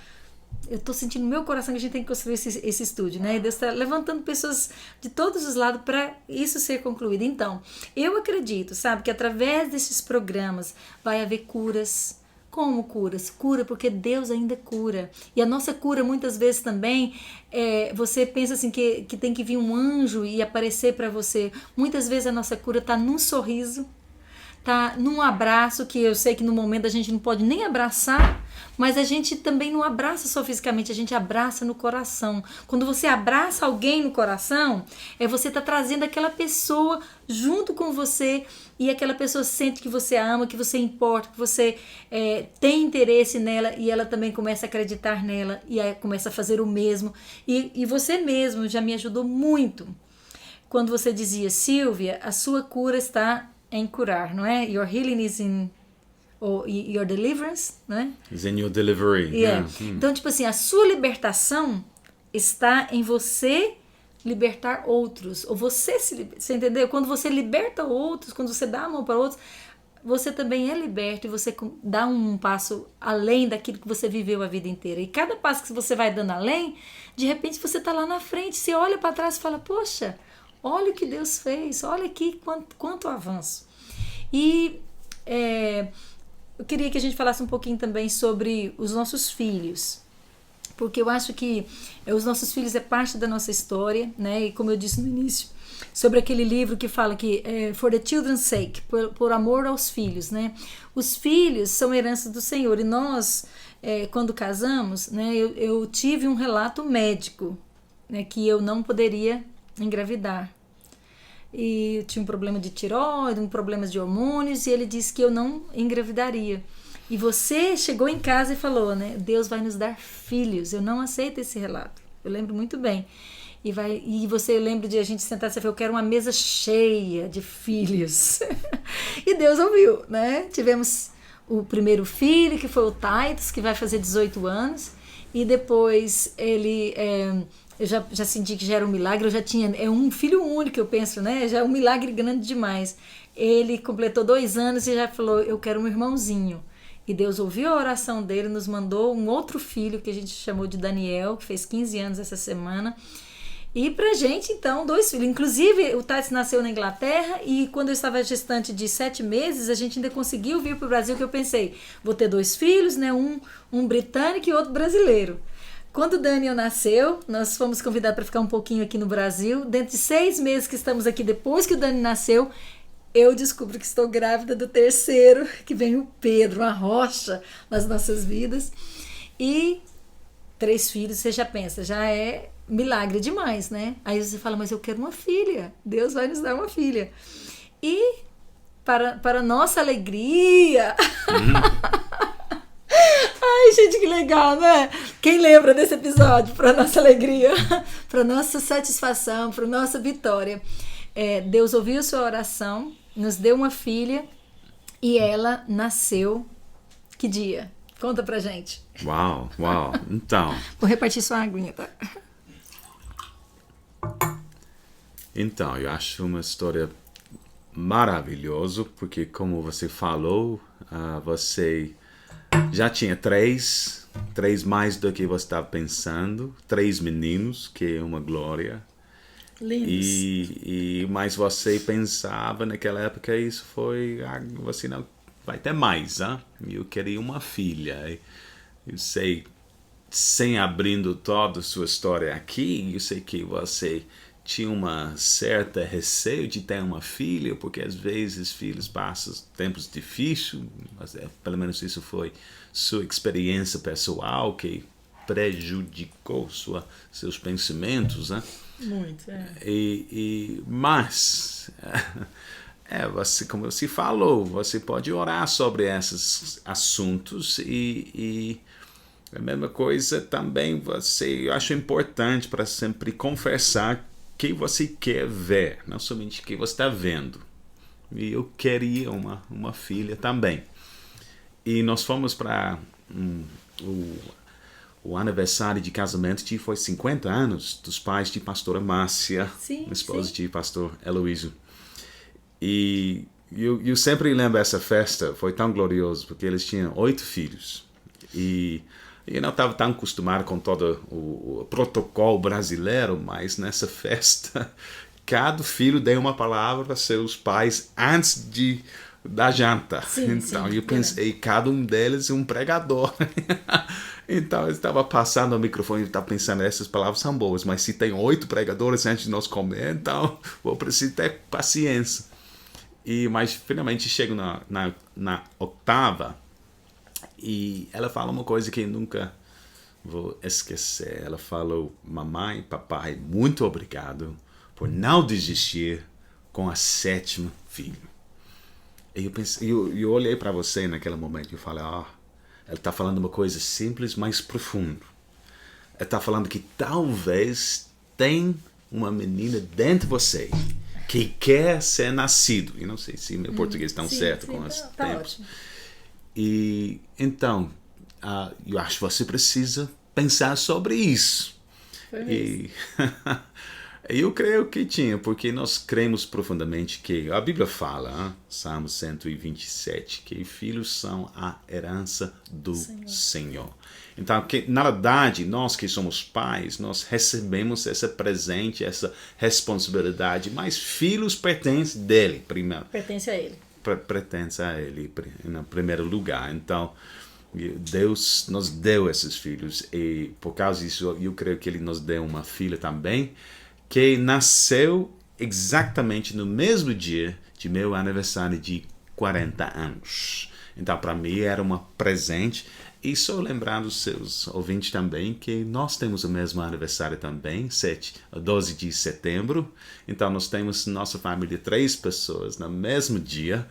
eu estou sentindo no meu coração que a gente tem que construir esse estúdio, né, e Deus está levantando pessoas de todos os lados para isso ser concluído. Então, eu acredito, sabe, que através desses programas vai haver curas. Como curas? Cura porque Deus ainda cura. E a nossa cura muitas vezes também, você pensa assim que tem que vir um anjo e aparecer para você. Muitas vezes a nossa cura está num sorriso, tá num abraço, que eu sei que no momento a gente não pode nem abraçar, mas a gente também não abraça só fisicamente, a gente abraça no coração. Quando você abraça alguém no coração, você tá trazendo aquela pessoa junto com você, e aquela pessoa sente que você ama, que você importa, que você tem interesse nela, e ela também começa a acreditar nela, e aí começa a fazer o mesmo. E você mesmo já me ajudou muito quando você dizia, Silvia, a sua cura está em curar, não é? Your healing is in... ou your deliverance, né? Is in your delivery. Yeah. Então, tipo assim, a sua libertação está em você libertar outros, ou você entendeu? Quando você liberta outros, quando você dá a mão para outros, você também é liberto e você dá um passo além daquilo que você viveu a vida inteira. E cada passo que você vai dando além, de repente você está lá na frente, você olha para trás e fala, poxa, olha o que Deus fez, olha aqui quanto avanço. E eu queria que a gente falasse um pouquinho também sobre os nossos filhos, porque eu acho que os nossos filhos é parte da nossa história, né? E como eu disse no início, sobre aquele livro que fala que for the children's sake, por amor aos filhos, né? Os filhos são herança do Senhor, e nós, quando casamos, né, eu tive um relato médico, né, que eu não poderia engravidar. E eu tinha um problema de tireoide, um problema de hormônios, e ele disse que eu não engravidaria. E você chegou em casa e falou, né, Deus vai nos dar filhos. Eu não aceito esse relato, eu lembro muito bem. E você lembra de a gente sentar e você falou, eu quero uma mesa cheia de filhos. E Deus ouviu, né? Tivemos o primeiro filho, que foi o Titus, que vai fazer 18 anos. E depois eu já senti que já era um milagre. Eu já tinha, é um filho único, eu penso, né? Já é um milagre grande demais. Ele completou 2 anos e já falou, eu quero um irmãozinho. E Deus ouviu a oração dele, nos mandou um outro filho, que a gente chamou de Daniel, que fez 15 anos essa semana. E pra gente, então, 2 filhos. Inclusive, o Tati nasceu na Inglaterra e quando eu estava gestante de 7 meses, a gente ainda conseguiu vir pro Brasil, que eu pensei, vou ter 2 filhos, né? Um britânico e outro brasileiro. Quando o Daniel nasceu, nós fomos convidados para ficar um pouquinho aqui no Brasil. Dentro de 6 meses que estamos aqui, depois que o Daniel nasceu, eu descubro que estou grávida do terceiro, que vem o Pedro, uma rocha nas nossas vidas. E 3 filhos, você já pensa, já é milagre demais, né? Aí você fala, mas eu quero uma filha. Deus vai nos dar uma filha. E, para nossa alegria... Ai, gente, que legal, né? Quem lembra desse episódio? Para nossa alegria, para nossa satisfação, para nossa vitória. Deus ouviu sua oração, nos deu uma filha e ela nasceu... Que dia? Conta pra gente. Uau. Então... Vou repartir sua aguinha, tá? Então, eu acho uma história maravilhosa, porque como você falou, você já tinha 3 mais do que você estava pensando, 3 meninos, que é uma glória. Lindos. Mas você pensava naquela época, isso foi, você não vai ter mais, hein? Eu queria uma filha. Eu sei, sem abrindo toda a sua história aqui, eu sei que você tinha uma certa receio de ter uma filha, porque às vezes filhos passam tempos difíceis, mas pelo menos isso foi sua experiência pessoal que prejudicou seus pensamentos, né? Muito, Mas, você, como você falou, você pode orar sobre esses assuntos e a mesma coisa também eu acho importante para sempre confessar que você quer ver, não somente o que você está vendo. E eu queria uma filha também. E nós fomos para o aniversário de casamento que foi 50 anos dos pais de pastora Márcia, esposa de pastor Heloísio. E eu sempre lembro essa festa, foi tão glorioso, porque eles tinham 8 filhos. E eu não estava tão acostumado com todo o protocolo brasileiro, mas nessa festa, cada filho deu uma palavra para seus pais antes da janta. Então, eu pensei, cada um deles é um pregador. Então, eu estava passando o microfone e estava pensando, essas palavras são boas, mas se tem 8 pregadores antes de nós comer, então vou precisar ter paciência. Mas finalmente chego na 8ª, e ela fala uma coisa que eu nunca vou esquecer. Ela falou, mamãe, papai, muito obrigado por não desistir com a 7ª filha. E eu pensei, eu olhei para você naquele momento e falei, ela está falando uma coisa simples, mas profunda. Ela está falando que talvez tem uma menina dentro de você que quer ser nascido. Eu não sei se meu português está certo com os tempos. Ótimo. E então, eu acho que você precisa pensar sobre isso. E eu creio que tinha, porque nós cremos profundamente que a Bíblia fala, Salmo 127, que filhos são a herança do Senhor. Então, na verdade, nós que somos pais, nós recebemos esse presente, essa responsabilidade, mas filhos pertencem dele primeiro. Pertence a ele. Pertence a ele em primeiro lugar. Então, Deus nos deu esses filhos e por causa disso eu creio que ele nos deu uma filha também que nasceu exatamente no mesmo dia de meu aniversário de 40 anos. Então, para mim era um presente. E só lembrando os seus ouvintes também que nós temos o mesmo aniversário também, 12 de setembro. Então, nós temos nossa família 3 pessoas no mesmo dia.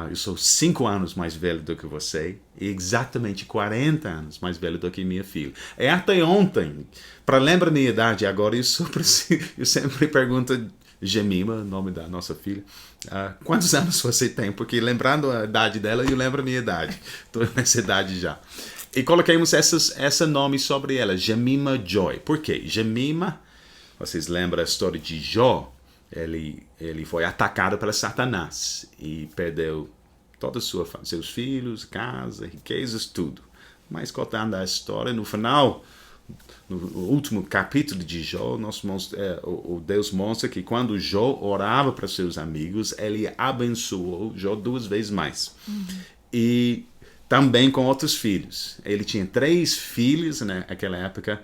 Eu sou 5 anos mais velho do que você e exatamente 40 anos mais velho do que minha filha. E até ontem, para lembrar minha idade agora, eu sempre pergunto Jemima, nome da nossa filha, quantos anos você tem? Porque lembrando a idade dela, eu lembro a minha idade. Estou nessa idade já. E coloquemos esse nome sobre ela, Jemima Joy. Por quê? Jemima, vocês lembram a história de Jó? Ele foi atacado pelo Satanás e perdeu todos seus filhos, casa, riquezas, tudo. Mas contando a história, no final, no último capítulo de Jó, o Deus mostra que quando Jó orava para seus amigos, ele abençoou Jó 2 vezes mais. E também com outros filhos. Ele tinha 3 filhos naquela época,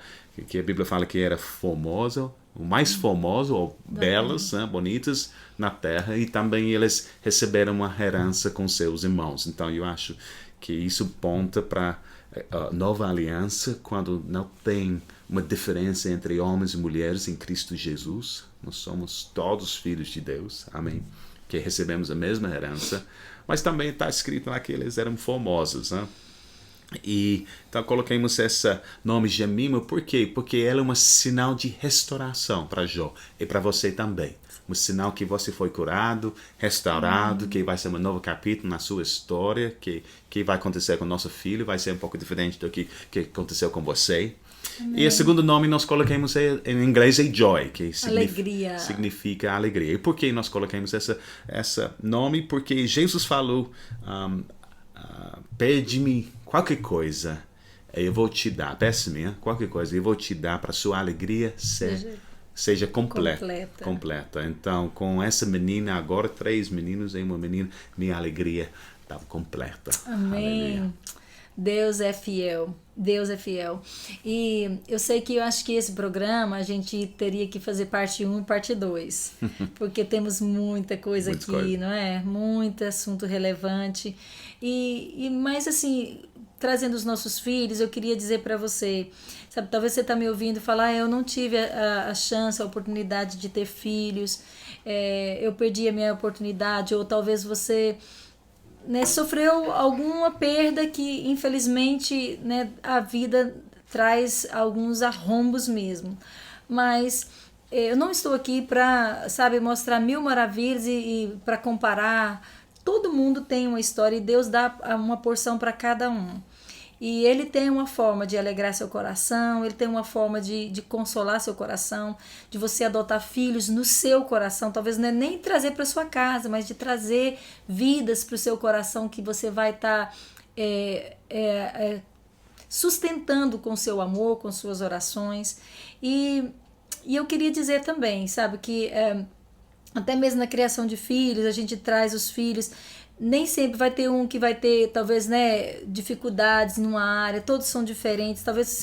que a Bíblia fala que era famoso, o mais famoso, ou belas, bonitas na terra, e também eles receberam uma herança com seus irmãos. Então eu acho que isso aponta para a nova aliança, quando não tem uma diferença entre homens e mulheres em Cristo Jesus. Nós somos todos filhos de Deus, amém? Que recebemos a mesma herança, mas também está escrito lá que eles eram famosos, né? E então coloquemos esse nome Jemima, por quê? Porque ela é um sinal de restauração para Jó e para você também. Um sinal que você foi curado, restaurado, que vai ser um novo capítulo na sua história, que vai acontecer com o nosso filho, vai ser um pouco diferente do que aconteceu com você. Amém. E o segundo nome nós colocamos em inglês é Joy, que significa alegria. E por que nós colocamos esse nome? Porque Jesus falou, pede-me qualquer coisa, eu vou te dar. Peça-me qualquer coisa, eu vou te dar para sua alegria seja completa. Então, com essa menina, agora 3 meninos e uma menina, minha alegria estava completa. Amém. Aleluia. Deus é fiel. Deus é fiel. E eu sei que eu acho que esse programa a gente teria que fazer parte 1 e parte 2. Porque temos muita coisa aqui, não é? Muito assunto relevante. Mas assim, trazendo os nossos filhos, eu queria dizer para você, sabe, talvez você está me ouvindo e falar, eu não tive a chance, a oportunidade de ter filhos, eu perdi a minha oportunidade, ou talvez você sofreu alguma perda que, infelizmente, a vida traz alguns arrombos mesmo. Mas eu não estou aqui para, sabe, mostrar 1000 maravilhas e para comparar. Todo mundo tem uma história e Deus dá uma porção para cada um. E Ele tem uma forma de alegrar seu coração, Ele tem uma forma de consolar seu coração, de você adotar filhos no seu coração. Talvez não é nem trazer para sua casa, mas de trazer vidas para o seu coração que você vai estar sustentando com seu amor, com suas orações. E eu queria dizer também, sabe, que até mesmo na criação de filhos, a gente traz os filhos. Nem sempre vai ter um que vai ter, talvez, dificuldades numa área, todos são diferentes. Talvez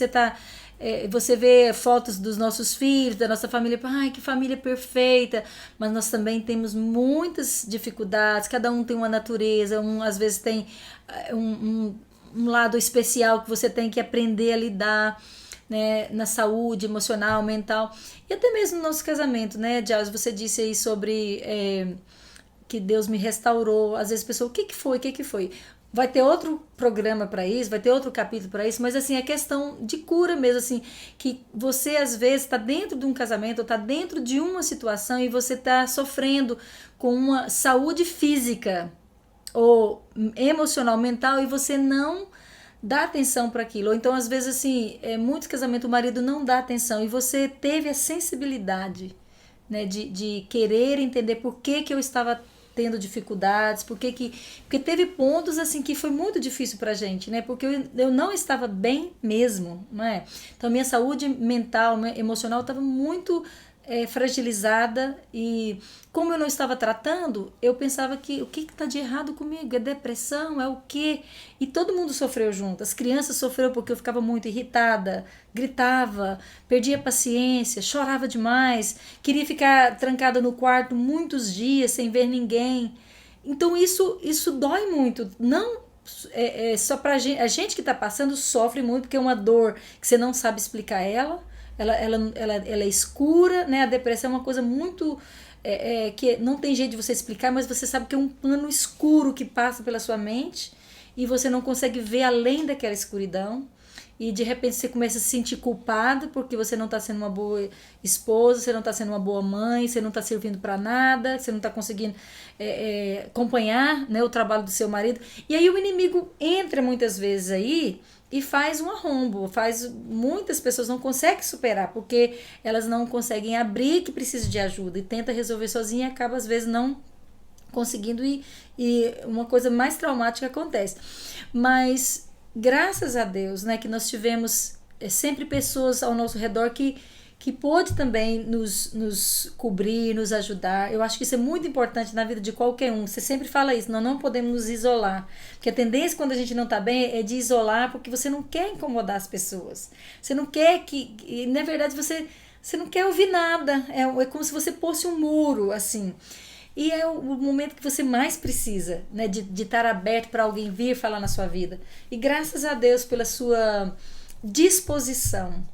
você vê fotos dos nossos filhos, da nossa família, ai, que família perfeita, mas nós também temos muitas dificuldades, cada um tem uma natureza, às vezes tem um lado especial que você tem que aprender a lidar, na saúde emocional, mental, e até mesmo no nosso casamento, Giles, você disse aí sobre... que Deus me restaurou. Às vezes a pessoa, o que foi? Vai ter outro programa para isso, vai ter outro capítulo para isso, mas assim, é questão de cura mesmo, assim, que você às vezes está dentro de um casamento, ou está dentro de uma situação e você está sofrendo com uma saúde física ou emocional, mental, e você não dá atenção para aquilo. Ou então, às vezes, assim, muitos casamentos o marido não dá atenção e você teve a sensibilidade, de querer entender por que eu estava tendo dificuldades, porque teve pontos assim que foi muito difícil pra gente, porque eu não estava bem mesmo, Então minha saúde mental, emocional estava muito fragilizada, e como eu não estava tratando, eu pensava que o que está de errado comigo? É depressão? É o quê? E todo mundo sofreu junto. As crianças sofreram porque eu ficava muito irritada, gritava, perdia a paciência, chorava demais, queria ficar trancada no quarto muitos dias sem ver ninguém. Então isso dói muito. Não só pra gente, a gente que está passando sofre muito, porque é uma dor que você não sabe explicar ela. ela é escura, né? A depressão é uma coisa muito... que não tem jeito de você explicar, mas você sabe que é um pano escuro que passa pela sua mente e você não consegue ver além daquela escuridão. E de repente você começa a se sentir culpado porque você não está sendo uma boa esposa, você não está sendo uma boa mãe, você não está servindo para nada, você não está conseguindo acompanhar, né, o trabalho do seu marido. E aí o inimigo entra muitas vezes aí e faz um arrombo, muitas pessoas não conseguem superar porque elas não conseguem abrir que precisa de ajuda e tenta resolver sozinha e acaba às vezes não conseguindo e uma coisa mais traumática acontece. Mas graças a Deus, né, que nós tivemos sempre pessoas ao nosso redor que pôde também nos cobrir, nos ajudar. Eu acho que isso é muito importante na vida de qualquer um. Você sempre fala isso, nós não podemos nos isolar. Porque a tendência quando a gente não está bem é de isolar porque você não quer incomodar as pessoas. Você não quer e na verdade você não quer ouvir nada. É como se você fosse um muro, assim. E é o momento que você mais precisa, né, de estar aberto para alguém vir falar na sua vida. E graças a Deus pela sua disposição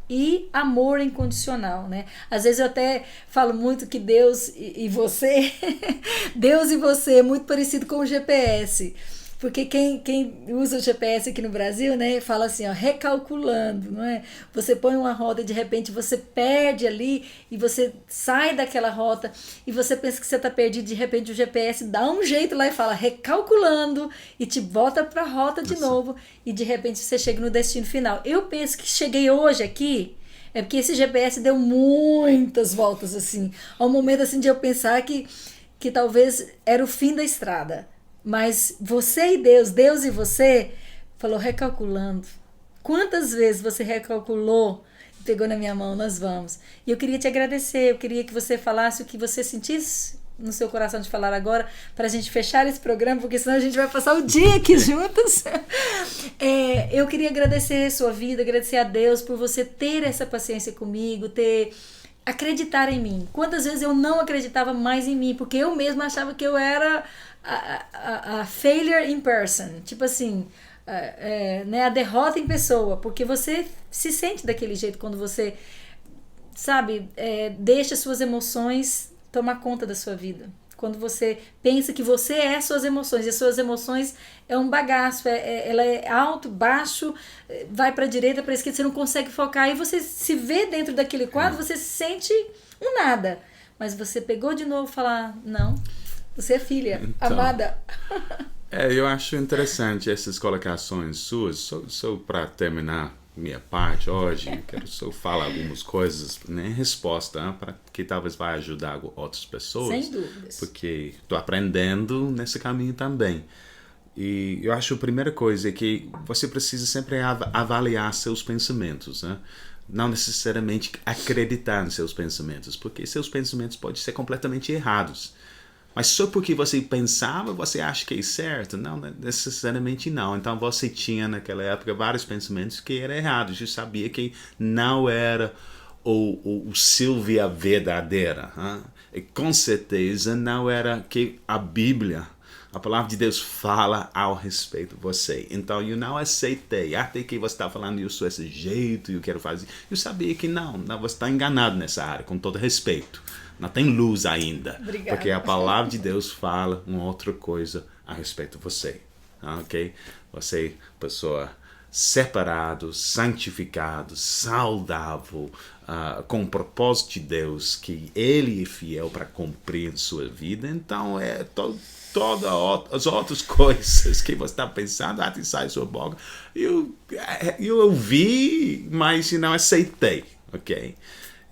e amor incondicional, né? Às vezes eu até falo muito que Deus e você, Deus e você é muito parecido com o GPS. Porque quem usa o GPS aqui no Brasil, né, fala assim, ó, recalculando, não é? Você põe uma rota e de repente você perde ali e você sai daquela rota e você pensa que você está perdido, de repente o GPS dá um jeito lá e fala recalculando e te volta para a rota de novo e de repente você chega no destino final. Eu penso que cheguei hoje aqui é porque esse GPS deu muitas voltas assim, ao momento assim de eu pensar que talvez era o fim da estrada. Mas você e Deus e você, falou recalculando. Quantas vezes você recalculou e pegou na minha mão, nós vamos. E eu queria te agradecer, eu queria que você falasse o que você sentisse no seu coração de falar agora, para a gente fechar esse programa, porque senão a gente vai passar o dia aqui juntos. Eu queria agradecer a sua vida, agradecer a Deus por você ter essa paciência comigo, acreditar em mim. Quantas vezes eu não acreditava mais em mim, porque eu mesma achava que eu era a failure in person, tipo assim, né, a derrota em pessoa, porque você se sente daquele jeito quando você, sabe, deixa suas emoções tomar conta da sua vida. Quando você pensa que você é suas emoções, e as suas emoções é um bagaço, ela é alto, baixo, vai para a direita, para a esquerda, você não consegue focar, e você se vê dentro daquele quadro, você se sente um nada. Mas você pegou de novo e falar, não, você é filha, então, amada. Eu acho interessante essas colocações suas, só para terminar minha parte hoje, quero só falar algumas coisas, né, em resposta, para que talvez vai ajudar outras pessoas. Sem dúvidas. Porque estou aprendendo nesse caminho também. E eu acho a primeira coisa é que você precisa sempre avaliar seus pensamentos, né? Não necessariamente acreditar nos seus pensamentos, porque seus pensamentos podem ser completamente errados. Mas só porque você pensava, você acha que é certo? Não, necessariamente não. Então você tinha naquela época vários pensamentos que eram errados. Você sabia que não era o Silvia verdadeira. Hein? E com certeza não era que a Bíblia, a palavra de Deus fala ao respeito de você. Então eu não aceitei. Até que você está falando, eu sou esse jeito, eu quero fazer. Eu sabia que não, você está enganado nessa área, com todo respeito. Não tem luz ainda. Obrigada. Porque a palavra de Deus fala uma outra coisa a respeito de você. Ok? Você, pessoa separado, santificado, saudável, com o propósito de Deus, que Ele é fiel para cumprir sua vida. Então, todas as outras coisas que você está pensando, até sai sua boca, eu ouvi, mas não aceitei. Ok?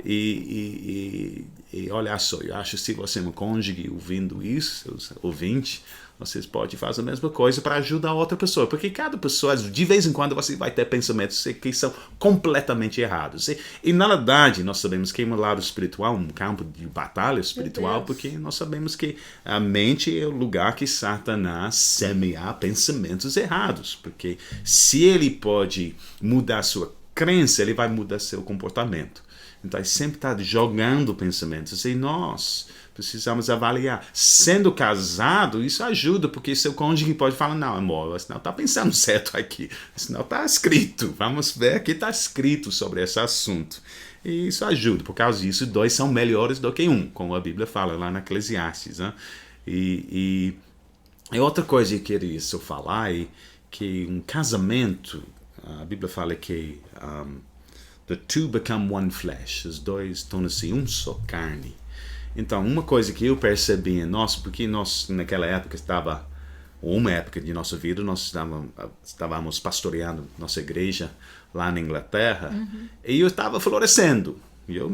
E olha só, eu acho que se você é um cônjuge ouvindo isso, seus ouvintes, vocês podem fazer a mesma coisa para ajudar a outra pessoa. Porque cada pessoa, de vez em quando, você vai ter pensamentos que são completamente errados. E na verdade, nós sabemos que é um lado espiritual, um campo de batalha espiritual, porque nós sabemos que a mente é o lugar que Satanás semeia pensamentos errados. Porque se ele pode mudar sua crença, ele vai mudar seu comportamento. Então, ele sempre está jogando pensamentos. E nós precisamos avaliar. Sendo casado, isso ajuda, porque seu cônjuge pode falar, não, amor, você não está pensando certo aqui. Isso não está escrito. Vamos ver, aqui está escrito sobre esse assunto. E isso ajuda, por causa disso, 2 são melhores do que 1, como a Bíblia fala lá na Eclesiastes, né? E outra coisa que eu queria só falar é que um casamento, a Bíblia fala que the two become one flesh, os 2 tornam-se um só carne. Então, uma coisa que eu percebi em nós, porque nós naquela época uma época de nossa vida, nós estávamos pastoreando nossa igreja lá na Inglaterra, e eu estava florescendo, eu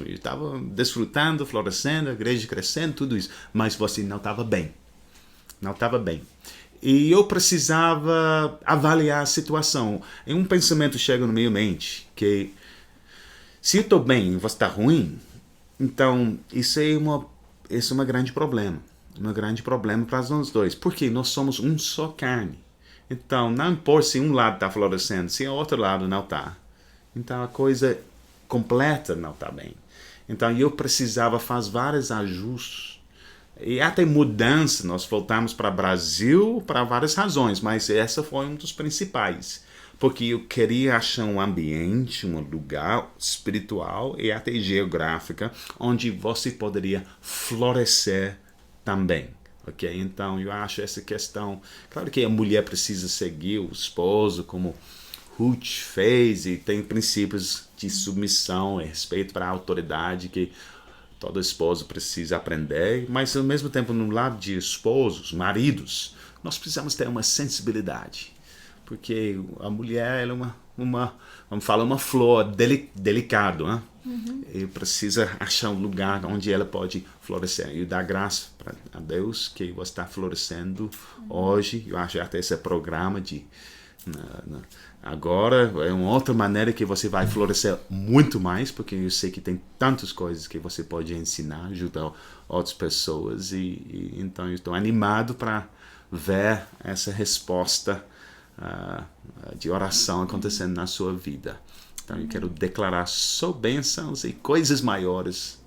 estava desfrutando, florescendo, a igreja crescendo, tudo isso, mas você não estava bem. E eu precisava avaliar a situação. E um pensamento chega na minha mente, que se eu estou bem e você está ruim, então isso é um grande problema. Um grande problema para nós 2. Porque nós somos um só carne. Então, não importa se um lado está florescendo, se o outro lado não está. Então, a coisa completa não está bem. Então, eu precisava fazer vários ajustes. E até mudança, nós voltamos para o Brasil para várias razões, mas essa foi um dos principais. Porque eu queria achar um ambiente, um lugar espiritual e até geográfico onde você poderia florescer também. Ok? Então, eu acho essa questão... Claro que a mulher precisa seguir o esposo, como Ruth fez, e tem princípios de submissão e respeito para a autoridade que todo esposo precisa aprender, mas ao mesmo tempo, no lado de esposos, maridos, nós precisamos ter uma sensibilidade. Porque a mulher ela é vamos falar, uma flor delicada, né? E precisa achar um lugar onde ela pode florescer. E dar graça a Deus que você está florescendo hoje. Eu acho até esse programa agora é uma outra maneira que você vai florescer muito mais, porque eu sei que tem tantas coisas que você pode ensinar, ajudar outras pessoas. E então eu estou animado para ver essa resposta de oração acontecendo na sua vida. Então eu quero declarar só bênçãos e coisas maiores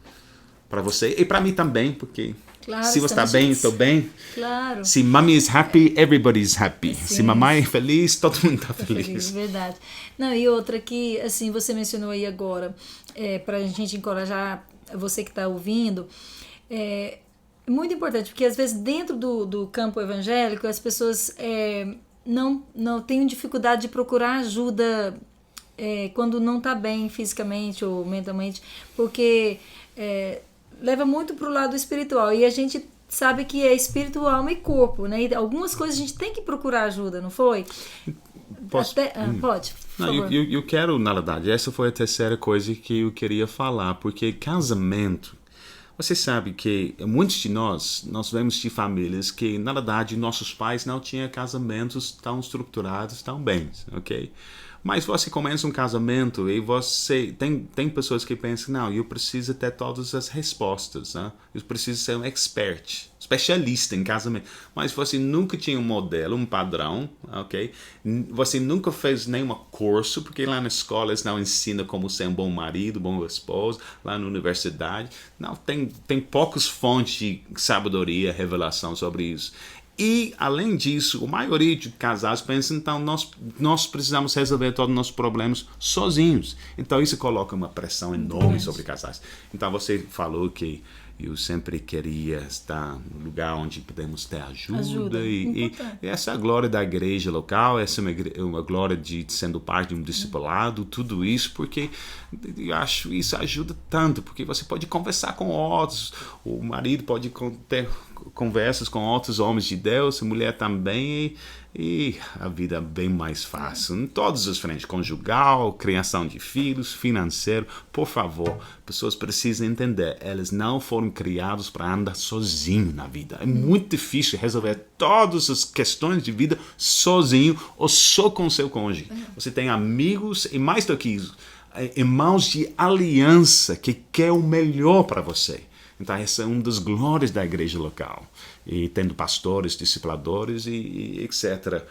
para você e para mim também, porque se você está bem, eu estou bem. Claro. Se mommy is happy, everybody is happy. Sim. Se mamãe é feliz, todo mundo está feliz. Verdade. Não, e outra que, assim, você mencionou aí agora, para a gente encorajar você que está ouvindo, é muito importante, porque às vezes dentro do campo evangélico as pessoas não têm dificuldade de procurar ajuda quando não está bem fisicamente ou mentalmente, porque leva muito para o lado espiritual, e a gente sabe que é espírito, alma e corpo, né? E algumas coisas a gente tem que procurar ajuda, não foi? Posso? Pode, por favor. Eu quero, na verdade, essa foi a terceira coisa que eu queria falar, porque casamento, você sabe que muitos de nós vemos de famílias que, na verdade, nossos pais não tinham casamentos tão estruturados, tão bem, ok? Mas você começa um casamento e você tem pessoas que pensam, não, eu preciso ter todas as respostas, né? Eu preciso ser um especialista em casamento. Mas você nunca tinha um modelo, um padrão, ok? Você nunca fez nenhum curso, porque lá na escola eles não ensinam como ser um bom marido, bom esposo, lá na universidade. Não, tem poucas fontes de sabedoria, revelação sobre isso. E, além disso, a maioria de casais pensa, então, nós precisamos resolver todos os nossos problemas sozinhos. Então, isso coloca uma pressão enorme sobre casais. Então, você falou que eu sempre queria estar no lugar onde podemos ter ajuda. E essa é a glória da igreja local, essa é uma glória de sendo parte de um discipulado, tudo isso, porque eu acho isso ajuda tanto, porque você pode conversar com outros, o marido pode ter conversas com outros homens de Deus, a mulher também, e a vida é bem mais fácil. Em todas as frentes, conjugal, criação de filhos, financeiro. Por favor, pessoas precisam entender, elas não foram criadas para andar sozinho na vida. É muito difícil resolver todas as questões de vida sozinho ou só com seu cônjuge. Você tem amigos e, mais do que isso, irmãos de aliança que quer o melhor para você. Então, essa é uma das glórias da igreja local. E tendo pastores, discipuladores e etc.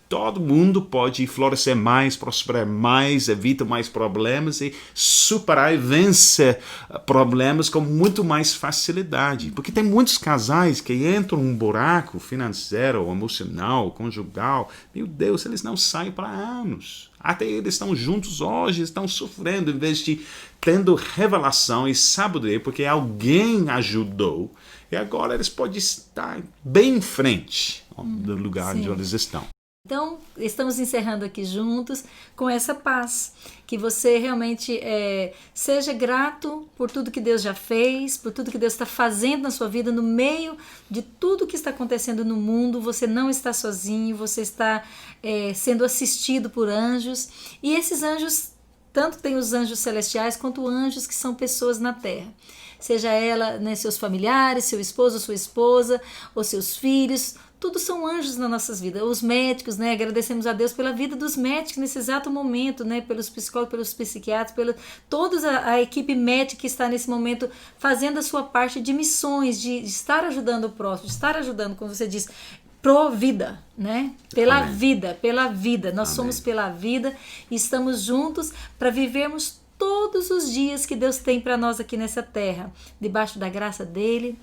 Todo mundo pode florescer mais, prosperar mais, evita mais problemas e superar e vencer problemas com muito mais facilidade. Porque tem muitos casais que entram num buraco financeiro, emocional, conjugal. Meu Deus, eles não saem para anos. Até eles estão juntos hoje, estão sofrendo, em vez de tendo revelação e sabedoria, porque alguém ajudou, e agora eles podem estar bem em frente do lugar onde eles estão. Então, estamos encerrando aqui juntos com essa paz, que você realmente seja grato por tudo que Deus já fez, por tudo que Deus está fazendo na sua vida, no meio de tudo que está acontecendo no mundo. Você não está sozinho, você está sendo assistido por anjos, e esses anjos, tanto tem os anjos celestiais quanto anjos que são pessoas na terra. Seja ela, né, seus familiares, seu esposo, sua esposa, ou seus filhos, tudo são anjos nas nossas vidas. Os médicos, né, agradecemos a Deus pela vida dos médicos nesse exato momento, né, pelos psicólogos, pelos psiquiatras, toda a equipe médica que está nesse momento fazendo a sua parte de missões, de estar ajudando o próximo, de estar ajudando, como você diz, pro vida, né? Pela vida. Nós somos pela vida e estamos juntos para vivermos todos os dias que Deus tem para nós aqui nessa terra, debaixo da graça dele,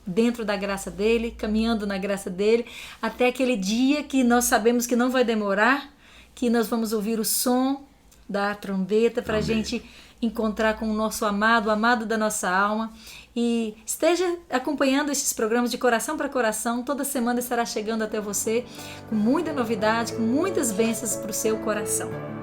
dentro da graça dele, caminhando na graça dele, até aquele dia que nós sabemos que não vai demorar, que nós vamos ouvir o som da trombeta para a gente encontrar com o nosso amado, o amado da nossa alma. E esteja acompanhando esses programas de Coração para Coração. Toda semana estará chegando até você com muita novidade, com muitas bênçãos para o seu coração.